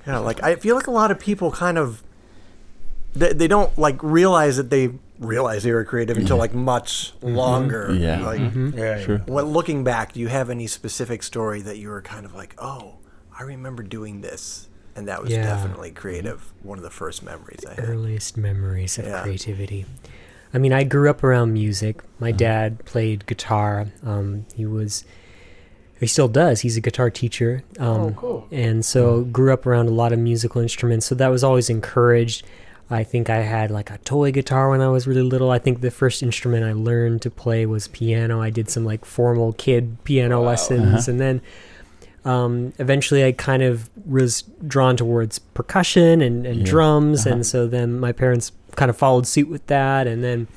[SPEAKER 1] yeah, like I feel like a lot of people kind of they don't like realize that they realize they were creative until like much longer.
[SPEAKER 4] Yeah.
[SPEAKER 1] Like
[SPEAKER 4] Sure.
[SPEAKER 1] looking back, do you have any specific story that you were kind of like, oh, I remember doing this? And that was definitely creative. One of the first memories I had.
[SPEAKER 3] Earliest memories of creativity. I mean, I grew up around music. My dad played guitar. He still does. He's a guitar teacher.
[SPEAKER 1] Cool.
[SPEAKER 3] And so grew up around a lot of musical instruments. So that was always encouraged. I think I had like a toy guitar when I was really little. I think the first instrument I learned to play was piano. I did some like formal kid piano lessons. And then eventually I kind of was drawn towards percussion and drums. And so then my parents kind of followed suit with that. And then,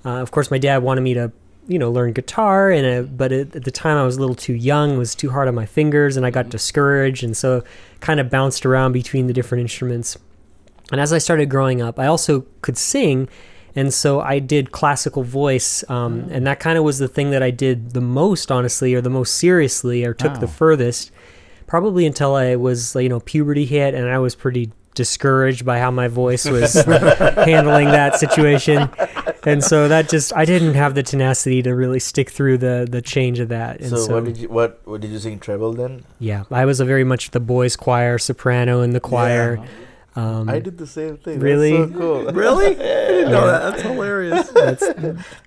[SPEAKER 3] of course, my dad wanted me to, learn guitar. But at the time I was a little too young, it was too hard on my fingers, and I got discouraged. And so kind of bounced around between the different instruments. And as I started growing up, I also could sing. And so I did classical voice, and that kind of was the thing that I did the most, honestly, or the most seriously, or took the furthest, probably until I was, puberty hit, and I was pretty discouraged by how my voice was handling that situation. And so I didn't have the tenacity to really stick through the change of that. And
[SPEAKER 2] so what did you sing, treble then?
[SPEAKER 3] Yeah, I was very much the boys' choir, soprano in the choir.
[SPEAKER 2] Yeah. I did the same thing.
[SPEAKER 3] Really?
[SPEAKER 2] That's so cool.
[SPEAKER 1] Really? I didn't know that. That's hilarious.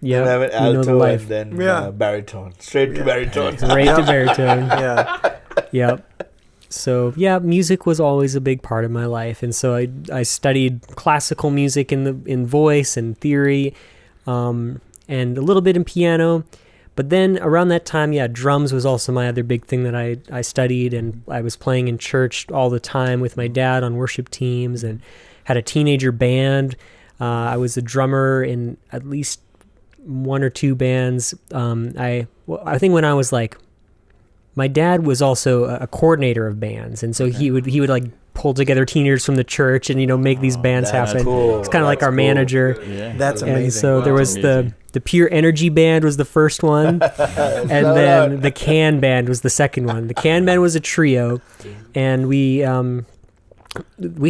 [SPEAKER 3] Yeah,
[SPEAKER 2] And I went alto
[SPEAKER 3] life.
[SPEAKER 2] and then baritone. Straight to baritone.
[SPEAKER 3] Right to baritone.
[SPEAKER 1] Yeah.
[SPEAKER 3] Yep. So yeah, music was always a big part of my life, and so I studied classical music in voice and theory, and a little bit in piano. But then around that time, drums was also my other big thing that I studied, and I was playing in church all the time with my dad on worship teams, and had a teenager band. I was a drummer in at least one or two bands. I think when I was like, my dad was also a coordinator of bands, and so he would like pull together teenagers from the church and make these bands happen.
[SPEAKER 2] Cool.
[SPEAKER 3] It's kind of like our manager.
[SPEAKER 4] Yeah.
[SPEAKER 1] That's amazing.
[SPEAKER 3] And so there was The Pure Energy Band was the first one, and then the Can Band was the second one. The Can Band was a trio, and we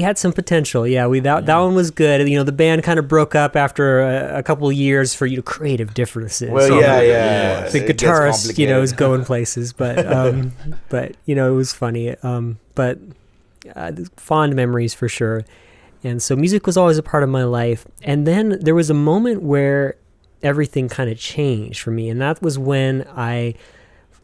[SPEAKER 3] had some potential. Yeah, that one was good. You know, the band kind of broke up after a couple of years for creative differences.
[SPEAKER 2] Well,
[SPEAKER 3] so
[SPEAKER 2] yeah.
[SPEAKER 3] The guitarist, is going places, but it was funny. But fond memories for sure. And so music was always a part of my life. And then there was a moment where everything kind of changed for me, and that was when I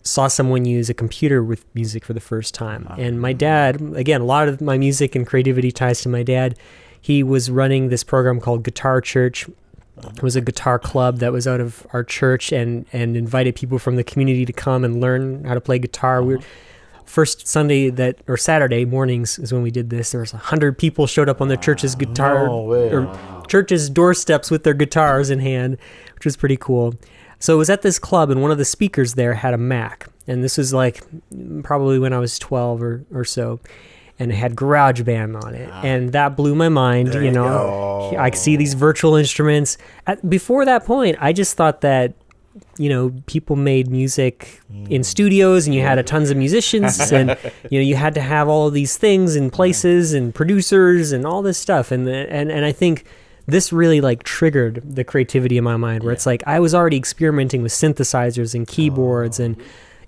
[SPEAKER 3] saw someone use a computer with music for the first time. And my dad, again, a lot of my music and creativity ties to my dad. He was running this program called Guitar Church. It was a guitar club that was out of our church and invited people from the community to come and learn how to play guitar. First Saturday mornings is when we did this. There was 100 people showed up on the church's church's doorsteps with their guitars in hand, which was pretty cool. So it was at this club, and one of the speakers there had a Mac, and this was like probably when I was 12 or so, and it had GarageBand on it, and that blew my mind. I see these virtual instruments. Before that point, I just thought that people made music in studios, and you had tons of musicians, and you had to have all of these things in places and producers and all this stuff, and I think this really like triggered the creativity in my mind, where it's like I was already experimenting with synthesizers and keyboards and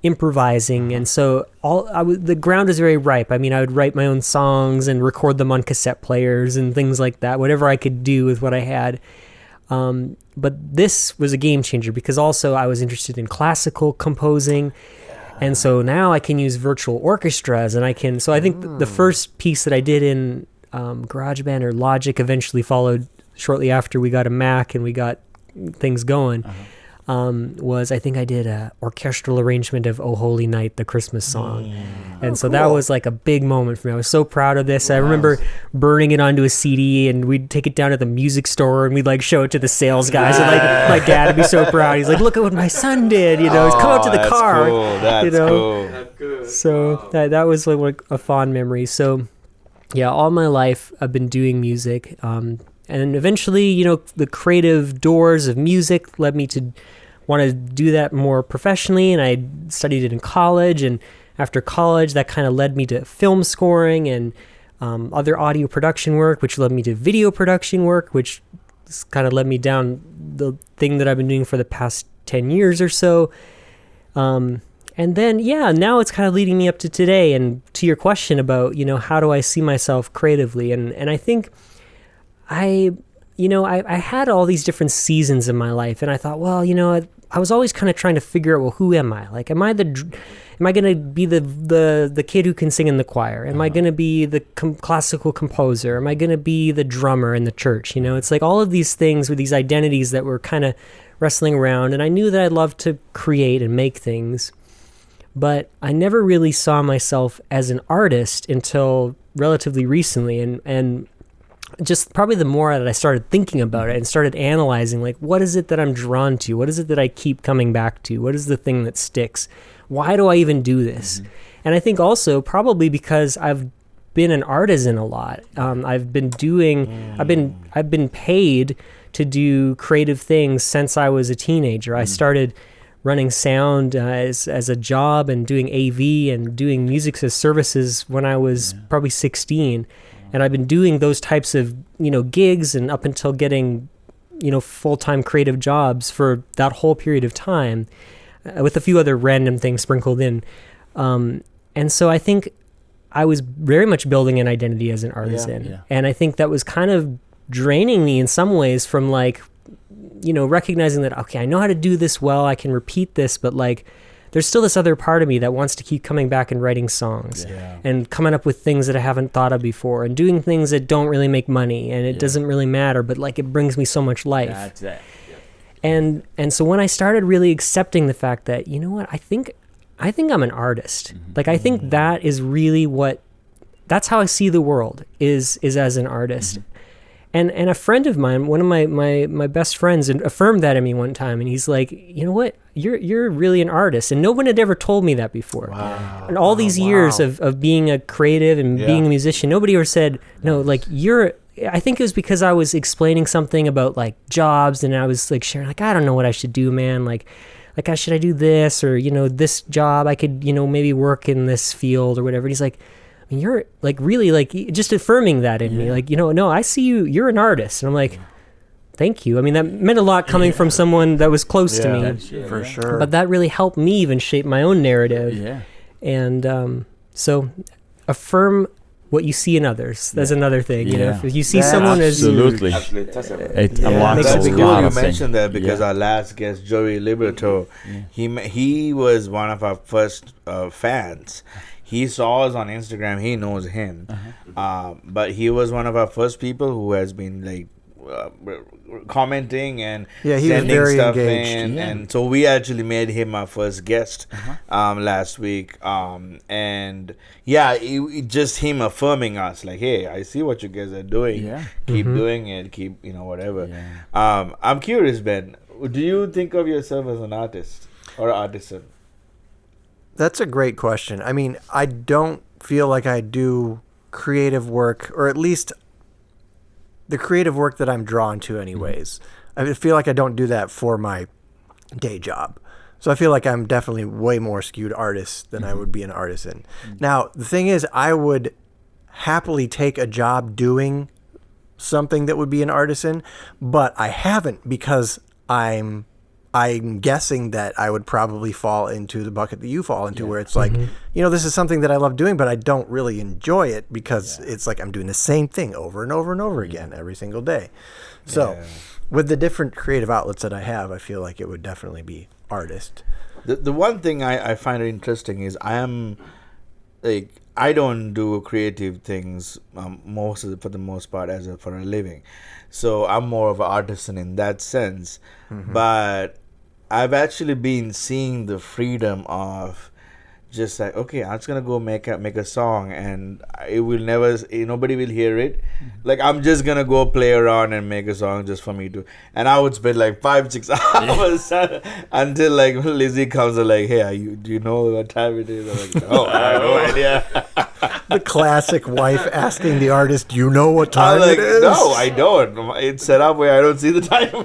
[SPEAKER 3] improvising, and so the ground is very ripe. I mean, I would write my own songs and record them on cassette players and things like that, whatever I could do with what I had. But this was a game changer because also I was interested in classical composing. And so now I can use virtual orchestras, and so I think the first piece that I did in GarageBand or Logic eventually followed shortly after we got a Mac and we got things going. Was I think I did a orchestral arrangement of "Oh Holy Night," the Christmas song. And so that was like a big moment for me. I was so proud of this. I remember burning it onto a CD, and we'd take it down to the music store and we'd like show it to the sales guys, and like my dad would be so proud. He's like, "Look at what my son did," he's come out to the car.
[SPEAKER 2] Cool. That's cool.
[SPEAKER 3] So that was like a fond memory. So yeah, all my life I've been doing music. And eventually, the creative doors of music led me to want to do that more professionally, and I studied it in college, and after college that kind of led me to film scoring and other audio production work, which led me to video production work, which kind of led me down the thing that I've been doing for the past 10 years or so. And then, now it's kind of leading me up to today, and to your question about, how do I see myself creatively? And I think I had all these different seasons in my life, and I thought, well, I was always kind of trying to figure out, well, who am I? Like, am I going to be the kid who can sing in the choir? Am I going to be the classical composer? Am I going to be the drummer in the church? It's like all of these things with these identities that were kind of wrestling around, and I knew that I loved to create and make things, but I never really saw myself as an artist until relatively recently, and just probably the more that I started thinking about it and started analyzing, like, what is it that I'm drawn to? What is it that I keep coming back to? What is the thing that sticks? Why do I even do this? And I think also probably because I've been an artisan a lot. I've been paid to do creative things since I was a teenager. I started running sound as a job and doing AV and doing music as services when I was probably 16. And I've been doing those types of, gigs and up until getting, full-time creative jobs for that whole period of time, with a few other random things sprinkled in. And so I think I was very much building an identity as an artisan. And I think that was kind of draining me in some ways from recognizing that, okay, I know how to do this well, I can repeat this, but there's still this other part of me that wants to keep coming back and writing songs and coming up with things that I haven't thought of before and doing things that don't really make money and it doesn't really matter, but it brings me so much life.
[SPEAKER 4] That's it.
[SPEAKER 3] And so when I started really accepting the fact that, I think I'm an artist. I think that is really that's how I see the world is as an artist. And a friend of mine, one of my best friends, affirmed that in me one time, and he's like, you know what, you're really an artist, and no one had ever told me that before. Wow. And all these years of being a creative and being a musician, nobody ever said, no, you're I think it was because I was explaining something about like jobs, and I was like sharing like, I don't know what I should do, man. Like should I do this, or this job I could maybe work in this field or whatever. And he's like, I mean, you're like really like just affirming that in me, like no, I see you're an artist, and I'm like, thank you. I mean, that meant a lot coming from someone that was close to me,
[SPEAKER 1] for sure.
[SPEAKER 3] but that really helped me even shape my own narrative. And so affirm what you see in others. That's another thing. If you see someone
[SPEAKER 4] absolutely. It unlocks
[SPEAKER 2] That's
[SPEAKER 4] a
[SPEAKER 2] good
[SPEAKER 4] lot
[SPEAKER 2] you
[SPEAKER 4] of things.
[SPEAKER 2] mentioned that, because our last guest, Joey Liberto, he was one of our first fans. He saw us on Instagram. He knows him, but he was one of our first people who has been like commenting and sending stuff in, and so we actually made him our first guest last week, and it just him affirming us like, hey, I see what you guys are doing, keep doing it, keep whatever. I'm curious, Ben, do you think of yourself as an artist or artisan?
[SPEAKER 1] That's a great question. I mean, I don't feel like I do creative work, or at least the creative work that I'm drawn to anyways. I feel like I don't do that for my day job. So I feel like I'm definitely way more skewed artist than I would be an artisan. Now, the thing is, I would happily take a job doing something that would be an artisan, but I haven't, because I'm guessing that I would probably fall into the bucket that you fall into, where it's like, this is something that I love doing, but I don't really enjoy it, because it's like I'm doing the same thing over and over and over again every single day. So with the different creative outlets that I have, I feel like it would definitely be artist.
[SPEAKER 2] The one thing I find interesting is I don't do creative things for the most part for a living. So I'm more of an artisan in that sense. But I've actually been seeing the freedom of just like, okay, I'm just gonna go make a song, and it will nobody will hear it. Like, I'm just gonna go play around and make a song just for me to, and I would spend like 5-6 hours until like Lizzie comes and like, hey, do you know what time it is? I'm like, no, I have no idea.
[SPEAKER 1] The classic wife asking the artist, do you know what time
[SPEAKER 2] I'm like,
[SPEAKER 1] it is?
[SPEAKER 2] no, I don't. It's set up where I don't see the time.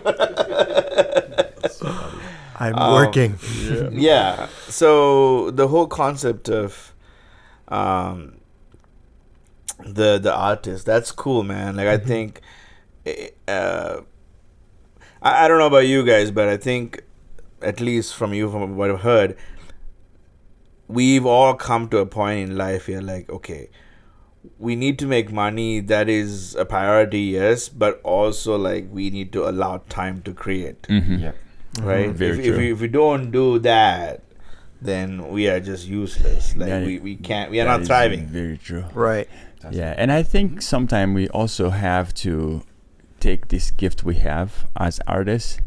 [SPEAKER 1] I'm working.
[SPEAKER 2] So the whole concept of the artist, that's cool, man. Like, I think I don't know about you guys, but I think, at least from what I've heard, we've all come to a point in life where, like, okay, we need to make money. That is a priority, yes, but also like we need to allow time to create. Right? If we don't do that, then we are just useless. Like, we are not thriving.
[SPEAKER 4] Very true.
[SPEAKER 1] Right.
[SPEAKER 4] And I think sometimes we also have to take this gift we have as artists,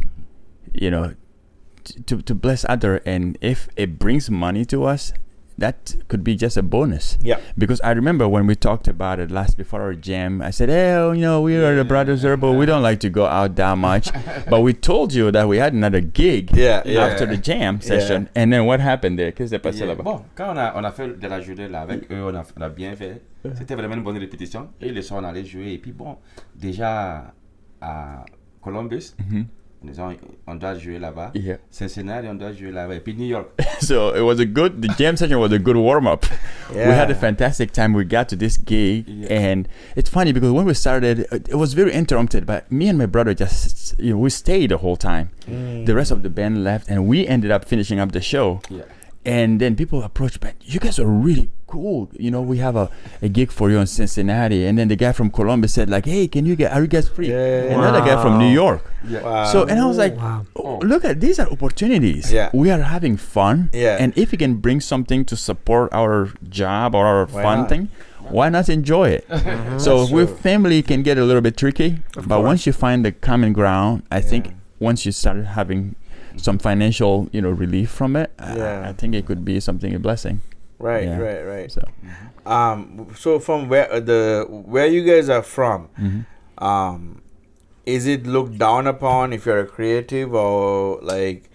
[SPEAKER 4] to bless other, and if it brings money to us, that could be just a bonus. Because I remember when we talked about it before our jam, I said, hey, we are the Brothers Herbal. We don't like to go out that much. But we told you that we had another gig after the jam session. And then what happened there? Qu'est-ce qui s'est passé là-bas?
[SPEAKER 5] Bon, quand on a fait de la journée là avec eux, on a bien fait. C'était vraiment une bonne répétition. Et le soir, on allait jouer. Et puis bon, déjà à Columbus, on doit jouer là-bas. Cincinnati, on doit jouer là-bas. Et puis New York.
[SPEAKER 4] So the jam session was a good warm-up. We had a fantastic time. We got to this gig. And it's funny because when we started, it was very interrupted. But me and my brother just, we stayed the whole time. The rest of the band left, and we ended up finishing up the show. And then people approached, but you guys are really cool. We have a gig for you in Cincinnati. And then the guy from Columbus said like, hey, are you guys free? Another guy from New York. So, and I was like, look at, these are opportunities. We are having fun. And if we can bring something to support our job or our fun thing, why not enjoy it? So with family can get a little bit tricky. But once you find the common ground, I think once you start having some financial relief from it, I think it could be a blessing.
[SPEAKER 2] Right.
[SPEAKER 4] So
[SPEAKER 2] so from where you guys are from, is it looked down upon if you're a creative, or like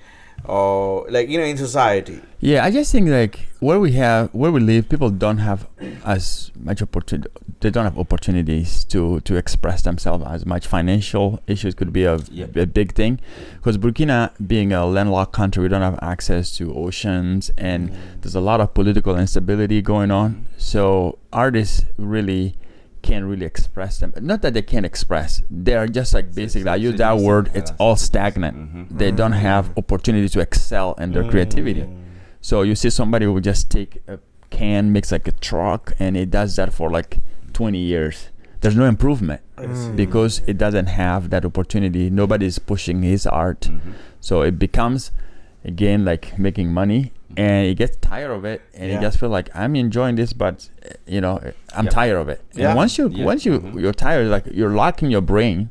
[SPEAKER 2] or like in society?
[SPEAKER 4] Yeah, I just think like where we live, people don't have as much opportunity. They don't have opportunities to express themselves as much. Financial issues could be a big thing, because Burkina, being a landlocked country, we don't have access to oceans, and there's a lot of political instability going on. So artists really can't really express them. Not that they can't express. They are just like basically, I use that word, it's all stagnant. They don't have opportunity to excel in their creativity. So you see somebody who just take a can, makes like a truck, and it does that for like 20 years. There's no improvement because it doesn't have that opportunity. Nobody's pushing his art. So it becomes, again, like making money, and he gets tired of it, and he just feel like, I'm enjoying this, but I'm tired of it. And once you're tired, like you're locking your brain.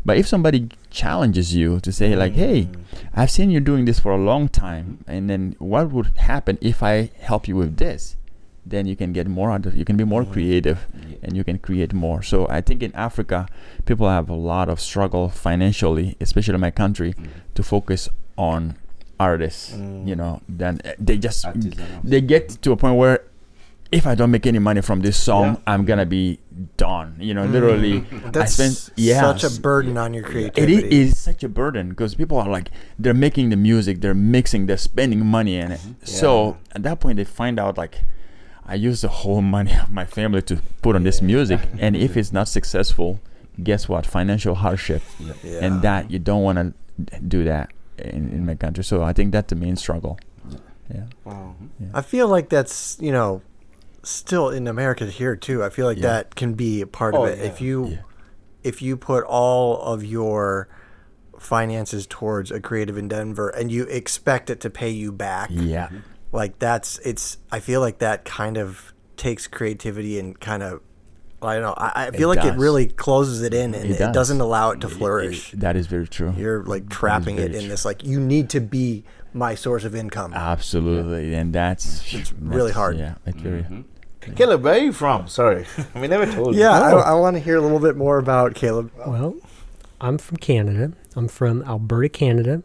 [SPEAKER 4] But if somebody challenges you to say like, hey, I've seen you doing this for a long time, and then what would happen if I help you with this? Then you can get more out of, you can be more creative, and you can create more. So I think in Africa, people have a lot of struggle financially, especially in my country, to focus on artists. Then they get to a point where, if I don't make any money from this song, I'm gonna be done. Literally.
[SPEAKER 1] That's such a burden on your creativity.
[SPEAKER 4] It is such a burden, because people are like, they're making the music, they're mixing, they're spending money in it. So at that point, they find out like, I use the whole money of my family to put on this music, and if it's not successful, guess what? Financial hardship, and that you don't want to do that in my country. So I think that's the main struggle.
[SPEAKER 1] Wow. I feel like that's still in America here too. I feel like that can be a part of it. If you put all of your finances towards a creative endeavor and you expect it to pay you back, like I feel like that kind of takes creativity and kind of, I don't know, I feel like it really closes it in, and it doesn't allow it to flourish.
[SPEAKER 4] That is very true.
[SPEAKER 1] You're like trapping it in this, like, you need to be my source of income.
[SPEAKER 4] Absolutely. And it's
[SPEAKER 1] really hard.
[SPEAKER 4] Yeah, it's very
[SPEAKER 2] Caleb, where are you from? Sorry, we never told you.
[SPEAKER 1] Yeah, I want to hear a little bit more about Caleb.
[SPEAKER 3] Well, I'm from Canada. I'm from Alberta, Canada.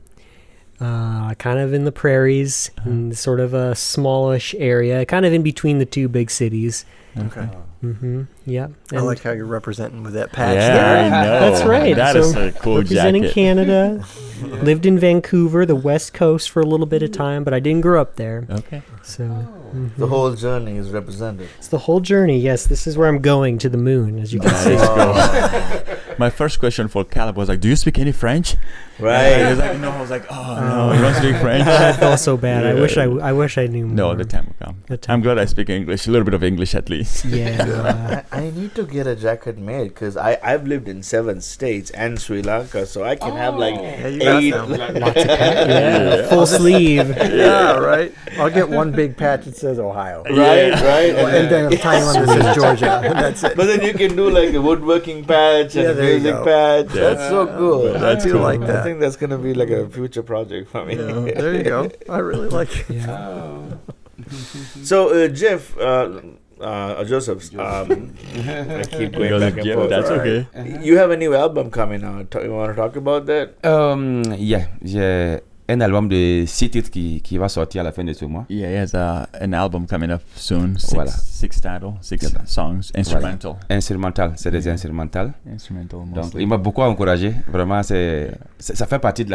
[SPEAKER 3] Kind of in the prairies, in sort of a smallish area, kind of in between the two big cities.
[SPEAKER 1] Okay.
[SPEAKER 3] Yeah.
[SPEAKER 1] I like how you're representing with that patch.
[SPEAKER 4] Yeah, I know.
[SPEAKER 3] That's right.
[SPEAKER 4] That is a cool
[SPEAKER 3] representing
[SPEAKER 4] jacket.
[SPEAKER 3] Canada. Lived in Vancouver, the West Coast, for a little bit of time, but I didn't grow up there.
[SPEAKER 4] Okay.
[SPEAKER 3] So
[SPEAKER 2] The whole journey is represented.
[SPEAKER 3] it's the whole journey. Yes, this is where I'm going, to the moon, as you can see.
[SPEAKER 4] My first question for Caleb was like, do you speak any French?
[SPEAKER 2] Right.
[SPEAKER 4] He was like, no. I was like, oh no, you don't speak French.
[SPEAKER 3] I felt so bad. I wish I knew more.
[SPEAKER 4] No, the time will come. I'm glad I speak English, a little bit of English at least.
[SPEAKER 3] Yeah.
[SPEAKER 2] I need to get a jacket made, because I've lived in 7 states and Sri Lanka, so I can have like 8.
[SPEAKER 3] Full sleeve.
[SPEAKER 1] Yeah, right. I'll get one big patch that says Ohio.
[SPEAKER 2] Right.
[SPEAKER 1] And then a tiny one that says Georgia. That's it.
[SPEAKER 2] But then you can do like a woodworking patch and a
[SPEAKER 1] there you
[SPEAKER 2] music
[SPEAKER 1] go.
[SPEAKER 2] patch. That's so cool.
[SPEAKER 1] I feel like
[SPEAKER 2] I
[SPEAKER 1] that.
[SPEAKER 2] think that's gonna be like a future project for me.
[SPEAKER 1] There you go. I really like it.
[SPEAKER 3] Yeah.
[SPEAKER 2] So Jeff, Joseph, I keep going back and
[SPEAKER 4] Yeah,
[SPEAKER 2] forth.
[SPEAKER 4] that's okay.
[SPEAKER 2] You have a new album coming out. You want to talk about that?
[SPEAKER 5] J'ai un album de 6 titres qui va sortir à la fin de ce mois.
[SPEAKER 4] Yeah, he has an album coming up soon.
[SPEAKER 5] Voilà.
[SPEAKER 4] 6 songs, instrumental.
[SPEAKER 5] Voilà. Instrumental, c'est des instrumentales.
[SPEAKER 4] Instrumental
[SPEAKER 5] Donc,
[SPEAKER 4] mostly.
[SPEAKER 5] il m'a beaucoup encouragé. Vraiment, ça fait partie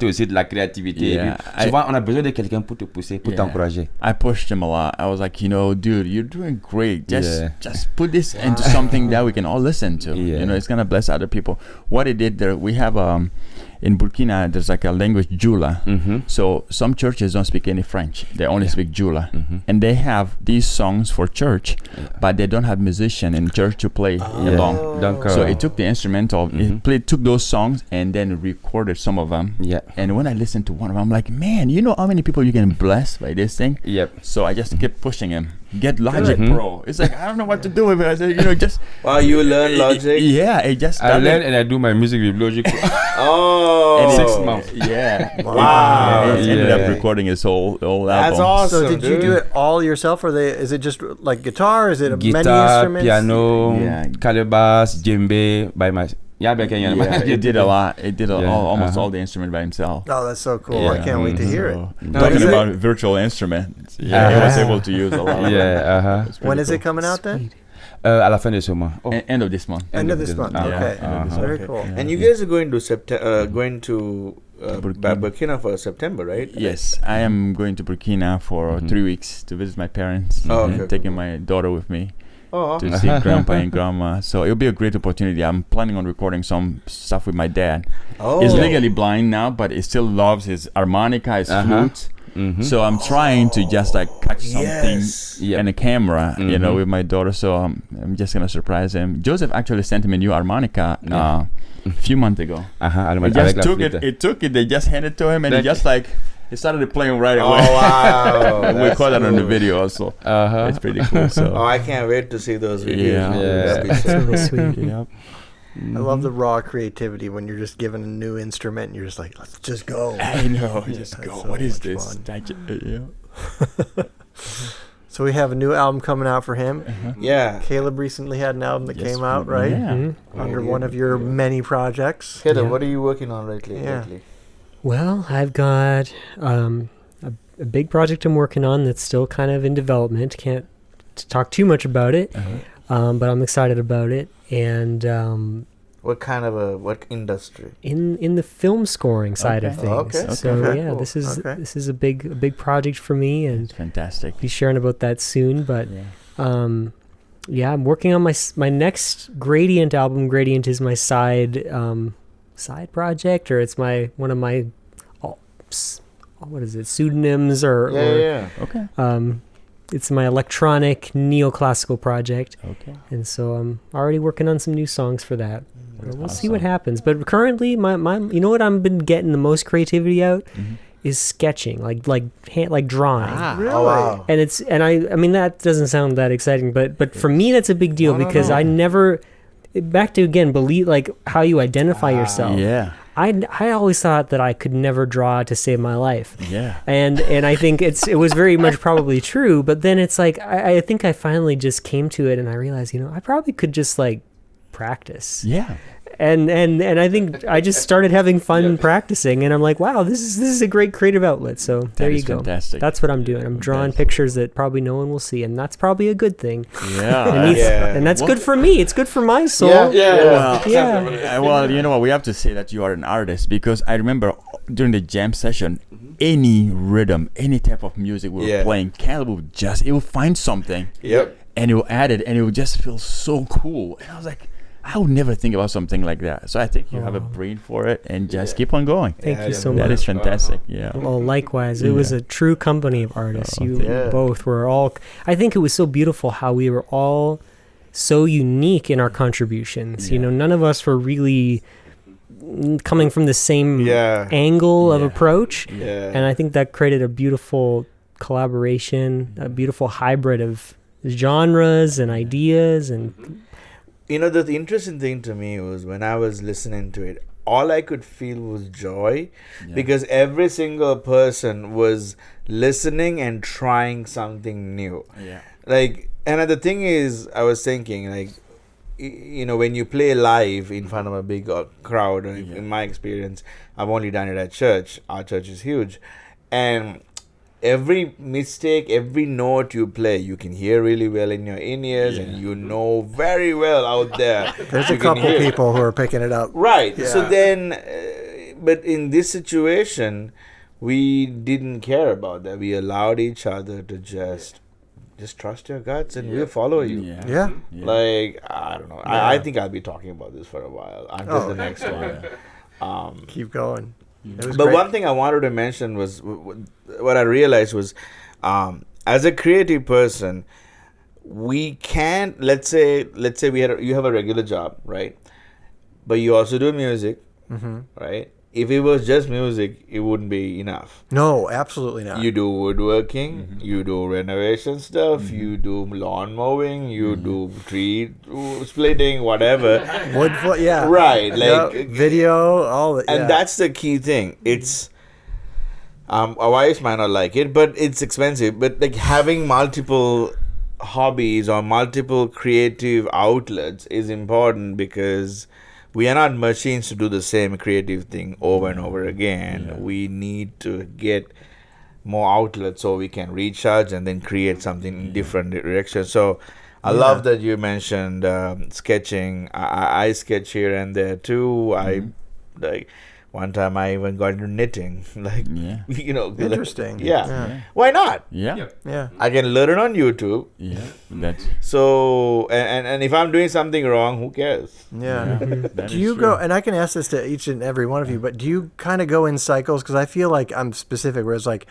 [SPEAKER 5] aussi de la créativité.
[SPEAKER 4] Yeah,
[SPEAKER 5] Et puis, souvent, on a besoin de quelqu'un pour te pousser, pour t'encourager.
[SPEAKER 4] I pushed him a lot. I was like, dude, you're doing great. Just put this into something that we can all listen to.
[SPEAKER 5] Yeah.
[SPEAKER 4] It's gonna bless other people. What he did there, we have in Burkina, there's like a language Jula. So some churches don't speak any French. They only speak Jula. And they have these songs for church, but they don't have musician in church to play along.
[SPEAKER 5] Donc,
[SPEAKER 4] So he took the instrumental, he took those songs and then recorded some of them.
[SPEAKER 5] Yeah.
[SPEAKER 4] And when I listened to one of them, I'm like, man, you know how many people you can bless by this thing?
[SPEAKER 5] Yep.
[SPEAKER 4] So I just kept pushing him. Get Logic Pro. It's like, I don't know what to do with it. I said, just...
[SPEAKER 2] Wow, you learn Logic?
[SPEAKER 4] Yeah, it just...
[SPEAKER 5] I learn and I do my music with Logic.
[SPEAKER 2] Oh.
[SPEAKER 5] 6 months.
[SPEAKER 4] Yeah.
[SPEAKER 2] Wow.
[SPEAKER 4] He ended up recording his whole album.
[SPEAKER 2] That's awesome.
[SPEAKER 1] So did you do it all yourself, or is it just like guitar? Is it many
[SPEAKER 5] Guitar,
[SPEAKER 1] instruments?
[SPEAKER 5] piano, calabash, djembe, Yeah, back in
[SPEAKER 4] Yeah, he did a lot. He did almost all the instrument by himself.
[SPEAKER 1] Oh, that's so cool! I can't wait to hear it.
[SPEAKER 4] Talking about virtual instruments, he was able to use a lot.
[SPEAKER 1] When is it coming out then?
[SPEAKER 5] À la fin de ce mois.
[SPEAKER 4] End of this month.
[SPEAKER 1] End of this month. Okay, very cool.
[SPEAKER 2] And you guys are going to Burkina for September, right?
[SPEAKER 4] Yes, I am going to Burkina for 3 weeks to visit my parents. Taking my daughter with me. To see grandpa and grandma. So it'll be a great opportunity. I'm planning on recording some stuff with my dad. He's legally blind now, but he still loves his harmonica, his flute. So I'm trying to just like catch something in a camera, you know, with my daughter. So I'm just gonna surprise him. Joseph actually sent him a new harmonica a few months ago. He just took it. He took it. They just handed it to him, and he just like. He started playing right away.
[SPEAKER 2] Oh, wow.
[SPEAKER 4] We caught that on the video also. It's pretty cool. So.
[SPEAKER 2] I can't wait to see those videos.
[SPEAKER 3] That's really sweet.
[SPEAKER 4] Yep.
[SPEAKER 1] I love the raw creativity when you're just given a new instrument and you're just like, let's just go.
[SPEAKER 4] I know. Just go.
[SPEAKER 1] So
[SPEAKER 4] what is
[SPEAKER 1] much
[SPEAKER 4] this?
[SPEAKER 1] fun. So we have a new album coming out for him.
[SPEAKER 2] Yeah.
[SPEAKER 1] Caleb recently had an album that came out, right?
[SPEAKER 4] Yeah.
[SPEAKER 1] Under one of your many projects.
[SPEAKER 2] Caleb, what are you working on lately?
[SPEAKER 3] Well, I've got a big project I'm working on that's still kind of in development. Can't talk too much about it, but I'm excited about it. And
[SPEAKER 2] what kind of what industry?
[SPEAKER 3] In the film scoring side of things.
[SPEAKER 2] Okay.
[SPEAKER 3] So
[SPEAKER 2] cool.
[SPEAKER 3] this is a big project for me, and
[SPEAKER 4] It's fantastic.
[SPEAKER 3] be sharing about that soon. But I'm working on my next Gradient album. Gradient is my side project, or it's one of my pseudonyms or
[SPEAKER 2] Okay.
[SPEAKER 3] it's my electronic neoclassical project.
[SPEAKER 4] Okay.
[SPEAKER 3] And so I'm already working on some new songs for that. We'll see what
[SPEAKER 4] awesome.
[SPEAKER 3] happens. But currently my you know what I've been getting the most creativity out is sketching, like drawing.
[SPEAKER 1] Really?
[SPEAKER 2] Oh, wow.
[SPEAKER 3] And I mean that doesn't sound that exciting, but for me that's a big deal because I never back to again believe like how you identify yourself.
[SPEAKER 4] Yeah.
[SPEAKER 3] I always thought that I could never draw to save my life.
[SPEAKER 4] Yeah.
[SPEAKER 3] And I think it was very much probably true, but then it's like I think I finally just came to it and I realized, I probably could just like practice.
[SPEAKER 4] Yeah.
[SPEAKER 3] And I think I just started having fun practicing, and I'm like, wow, this is a great creative outlet. So there you go.
[SPEAKER 4] Fantastic.
[SPEAKER 3] That's what I'm doing. I'm drawing pictures that probably no one will see, and that's probably a good thing.
[SPEAKER 4] Yeah.
[SPEAKER 3] And that's good for me. It's good for my soul.
[SPEAKER 4] Well, you know what? We have to say that you are an artist because I remember during the jam session, any rhythm, any type of music we were playing, Caleb will find something.
[SPEAKER 2] Yep.
[SPEAKER 4] And he will add it, and it will just feel so cool. And I was like, I would never think about something like that. So I think you have a brain for it, and just keep on going.
[SPEAKER 3] Thank you so much.
[SPEAKER 4] That is fantastic. Yeah.
[SPEAKER 3] Well, likewise, it was a true company of artists. You
[SPEAKER 2] Yeah.
[SPEAKER 3] both were all. I think it was so beautiful how we were all so unique in our contributions.
[SPEAKER 4] Yeah.
[SPEAKER 3] None of us were really coming from the same angle of approach, and I think that created a beautiful collaboration, a beautiful hybrid of genres and ideas. And
[SPEAKER 2] the interesting thing to me was when I was listening to it, all I could feel was joy because every single person was listening and trying something new.
[SPEAKER 4] Yeah.
[SPEAKER 2] And the thing is, I was thinking, when you play live in front of a big crowd, in my experience, I've only done it at church. Our church is huge. And every mistake, every note you play, you can hear really well in your in-ears, and very well out there.
[SPEAKER 1] There's a couple people who are picking it up.
[SPEAKER 2] Right.
[SPEAKER 1] Yeah.
[SPEAKER 2] So then, but in this situation, we didn't care about that. We allowed each other to just trust your guts and we'll follow you.
[SPEAKER 1] Yeah.
[SPEAKER 2] I don't know. I think I'll be talking about this for a while until the next one.
[SPEAKER 1] Keep going.
[SPEAKER 2] But great. One thing I wanted to mention was what I realized was, as a creative person, we can't. Let's say you have a regular job, right? But you also do music, right? If it was just music, it wouldn't be enough.
[SPEAKER 1] No, absolutely not.
[SPEAKER 2] You do woodworking, you do renovation stuff, you do lawn mowing, you do tree splitting, whatever. Right,
[SPEAKER 1] video, all that.
[SPEAKER 2] And that's the key thing. It's our wives might not like it, but it's expensive. But having multiple hobbies or multiple creative outlets is important because we are not machines to do the same creative thing over and over again.
[SPEAKER 4] Yeah.
[SPEAKER 2] We need to get more outlets so we can recharge and then create something in different directions. So I love that you mentioned sketching. I sketch here and there too. I like one time I even got into knitting. Like
[SPEAKER 1] Interesting.
[SPEAKER 2] Yeah. Why not?
[SPEAKER 4] Yeah.
[SPEAKER 1] Yeah.
[SPEAKER 2] I can learn it on YouTube.
[SPEAKER 4] Yeah. That's
[SPEAKER 2] So and if I'm doing something wrong, who cares?
[SPEAKER 1] Yeah.
[SPEAKER 4] that
[SPEAKER 1] Do
[SPEAKER 4] is
[SPEAKER 1] you
[SPEAKER 4] true.
[SPEAKER 1] go, and I can ask this to each and every one of you, but do you kind of go in cycles? Because I feel like I'm specific, where it's like,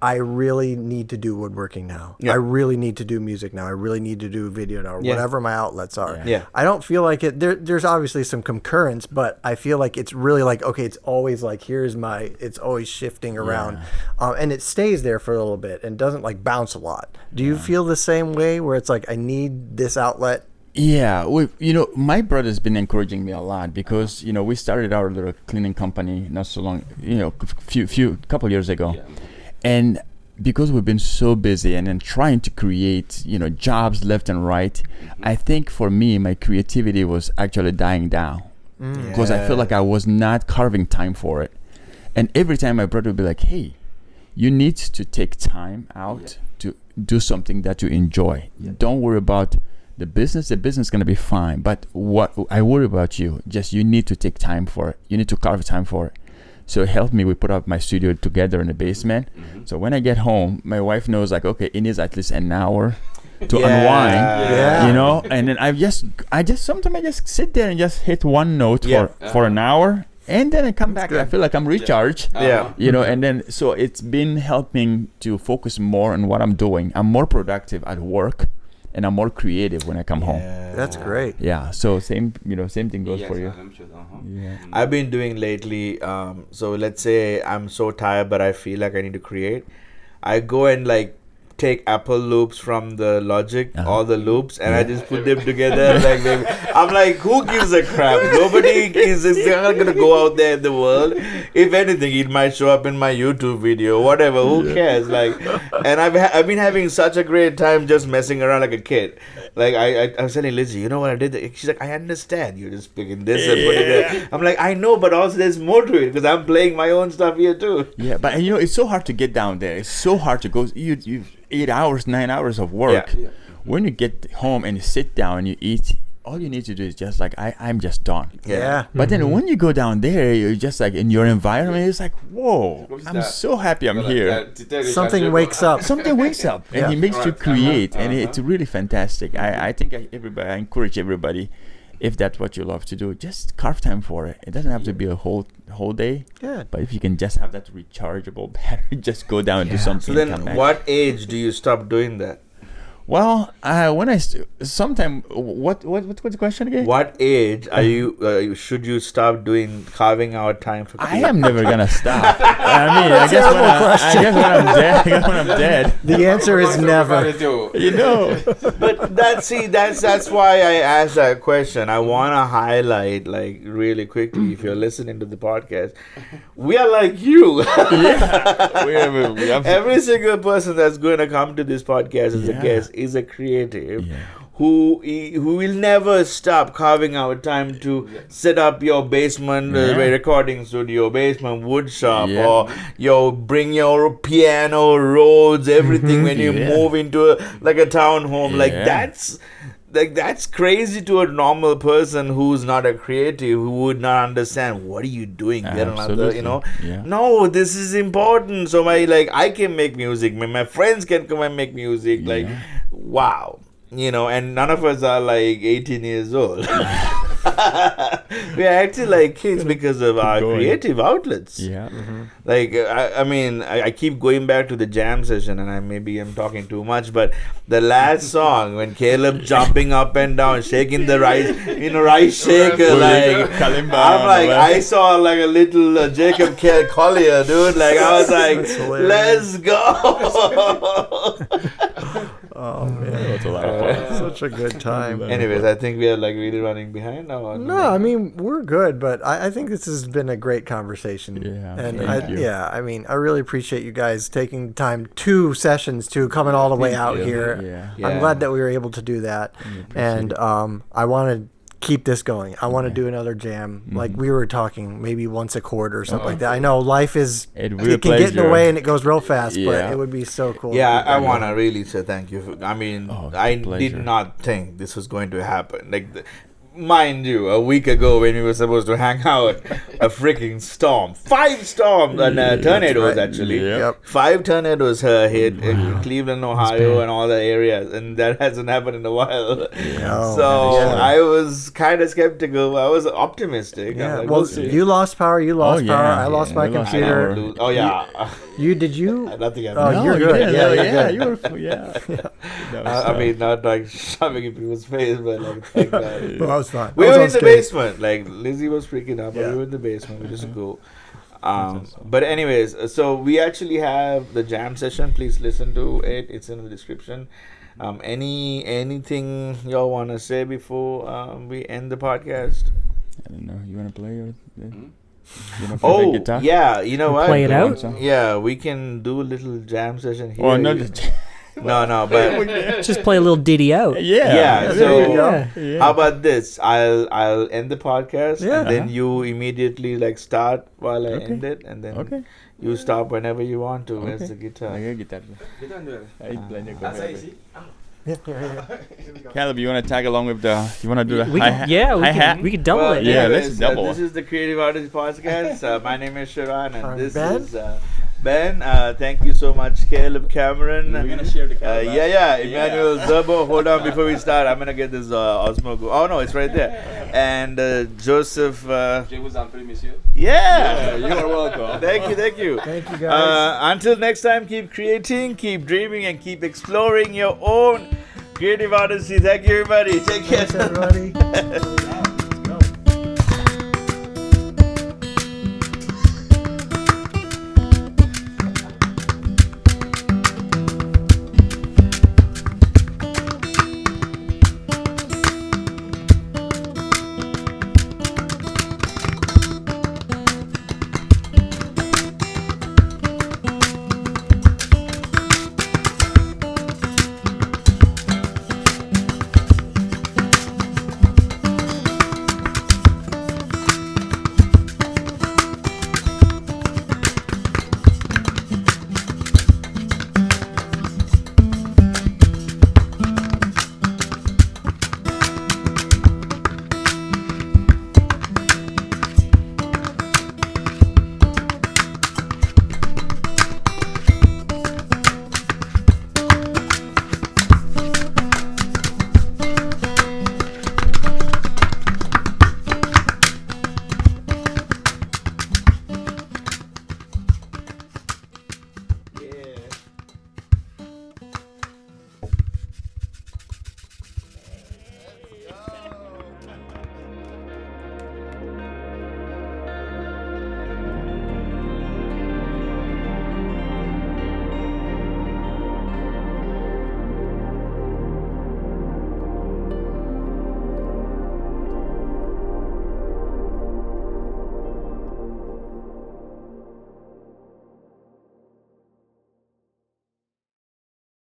[SPEAKER 1] I really need to do woodworking now.
[SPEAKER 2] Yeah.
[SPEAKER 1] I really need to do music now. I really need to do video now, or whatever my outlets are.
[SPEAKER 2] Yeah.
[SPEAKER 1] I don't feel like it. There's obviously some concurrence, but I feel like it's really like, okay, it's always like, it's always shifting around. And it stays there for a little bit and doesn't like bounce a lot. Do you feel the same way, where it's like, I need this outlet?
[SPEAKER 4] Yeah, my brother's been encouraging me a lot because we started our little cleaning company not so long, couple years ago, and because we've been so busy and then trying to create, jobs left and right, I think for me my creativity was actually dying down because I feel like I was not carving time for it, and every time my brother would be like, "Hey, you need to take time out to do something that you enjoy. Don't worry about the business is going to be fine, but what I worry about you need to take time for it. You need to carve time for it." So it helped me. We put up my studio together in the basement. So when I get home, my wife knows like, okay, it needs at least an hour to unwind, and then I just sometimes I just sit there and just hit one note for an hour, and then I come back and I feel like I'm recharged. And then so it's been helping to focus more on what I'm doing. I'm more productive at work, and I'm more creative when I come home.
[SPEAKER 1] That's great.
[SPEAKER 4] Yeah. So same thing goes for you. Yeah.
[SPEAKER 2] I've been doing lately. So let's say I'm so tired, but I feel like I need to create. I go and like take Apple loops from the Logic, all the loops, and I just put them together. I'm like, who gives a crap? Nobody is not gonna go out there in the world. If anything, it might show up in my YouTube video, whatever. Who cares? And I've been having such a great time just messing around like a kid. Like I was telling Lizzie, you know what I did? She's like, I understand. You're just picking this and putting it. I'm like, I know, but also there's more to it because I'm playing my own stuff here too.
[SPEAKER 4] Yeah, but it's so hard to get down there. It's so hard to go. You 8 hours, 9 hours of work. When you get home and you sit down and you eat, all you need to do is just like, I'm just done. But then when you go down there, you're just like in your environment, it's like, whoa, I'm so happy I'm here.
[SPEAKER 1] Something wakes up.
[SPEAKER 4] Something wakes up and he makes you create, and it's really fantastic. I think I encourage everybody, if that's what you love to do, just carve time for it. It doesn't have to be a whole day. But if you can just have that rechargeable battery, just go down and do something.
[SPEAKER 2] So then, what age do you stop doing that?
[SPEAKER 4] Well, when sometime what's the question again?
[SPEAKER 2] What age are you? Should you stop carving out time for?
[SPEAKER 4] I am never gonna stop. I guess when I'm dead.
[SPEAKER 1] The answer is never.
[SPEAKER 2] But that's why I asked that question. I want to highlight, like, really quickly, if you're listening to the podcast, we are like you. Every single person that's going to come to this podcast as a guest is a creative who will never stop carving out time to set up your basement recording studio, basement wood shop, or bring your piano, roads, everything when you move into a townhome. That's crazy to a normal person who's not a creative, who would not understand what are you doing there. No, this is important. So I can make music, my friends can come and make music. Wow. And none of us are 18 years old. We are acting like kids because of our creative outlets. I keep going back to the jam session, and maybe I'm talking too much, but the last song when Caleb jumping up and down, shaking the rice shaker, I saw a little Jacob Collier, dude. I was like, let's go.
[SPEAKER 1] Oh man,
[SPEAKER 4] that's a lot of fun.
[SPEAKER 1] Such a good time.
[SPEAKER 2] Anyways, I think we are really running behind now.
[SPEAKER 1] No, I mean we're good, but I think this has been a great conversation.
[SPEAKER 4] Thank you.
[SPEAKER 1] I really appreciate you guys taking time, 2 sessions to coming all the way out here. I'm glad that we were able to do that, and I want to keep this going. I want to do another jam. Like we were talking, maybe once a quarter or something like that. I know life is it can get in the way and it goes real fast, but it would be so cool.
[SPEAKER 2] Yeah, I want to really say thank you. I mean, I did not think this was going to happen. Like, mind you, a week ago when we were supposed to hang out, a freaking storm, 5 storms and tornadoes actually.
[SPEAKER 1] Yep.
[SPEAKER 2] 5 tornadoes hit in Cleveland, Ohio, and all the areas, and that hasn't happened in a while. I was kind of skeptical. I was optimistic.
[SPEAKER 1] Yeah.
[SPEAKER 2] Like,
[SPEAKER 1] well, you lost power. You lost power. I lost my computer. Did you?
[SPEAKER 2] Nothing happened.
[SPEAKER 1] Oh, you're good.
[SPEAKER 4] You were.
[SPEAKER 2] I mean, not like shoving in people's face, but like, thank God.
[SPEAKER 1] Well, I was fine.
[SPEAKER 2] We were in the basement. Like, Lizzie was freaking out, but we were in the basement, which is cool. But anyways, so we actually have the jam session. Please listen to it. It's in the description. Anything y'all want to say before we end the podcast?
[SPEAKER 4] I don't know. You want to play your...
[SPEAKER 2] Oh,
[SPEAKER 4] guitar?
[SPEAKER 2] yeah. You know what?
[SPEAKER 3] Play it out?
[SPEAKER 2] Yeah, we can do a little jam session here.
[SPEAKER 4] Oh, not
[SPEAKER 2] No, but
[SPEAKER 3] Just play a little ditty out.
[SPEAKER 2] Yeah. So
[SPEAKER 3] Yeah.
[SPEAKER 2] how about this? I'll end the podcast, and then you immediately like start while I end it, and then you stop whenever you want to. Where's the guitar?
[SPEAKER 4] I got guitar.
[SPEAKER 1] Yeah.
[SPEAKER 4] Caleb, you want to tag along with the? You want to do the hi-hat?
[SPEAKER 3] We could double it.
[SPEAKER 4] Yeah, let's double.
[SPEAKER 2] This is the Creative Odyssey podcast. My name is Sharon, and this
[SPEAKER 1] Ben?
[SPEAKER 2] is Ben. Thank you so much, Caleb Cameron.
[SPEAKER 5] We're gonna share the camera.
[SPEAKER 2] Emmanuel Ziba. Hold on, before we start, I'm gonna get this Osmo. Oh no, it's right there. And Joseph.
[SPEAKER 5] Je vous en prie, monsieur.
[SPEAKER 2] Yeah,
[SPEAKER 5] You are welcome.
[SPEAKER 2] Thank you.
[SPEAKER 1] Thank you, guys.
[SPEAKER 2] Until next time, keep creating, keep dreaming, and keep exploring your own Creative Odyssey. Thank you, everybody. Take care.
[SPEAKER 1] Thanks, everybody.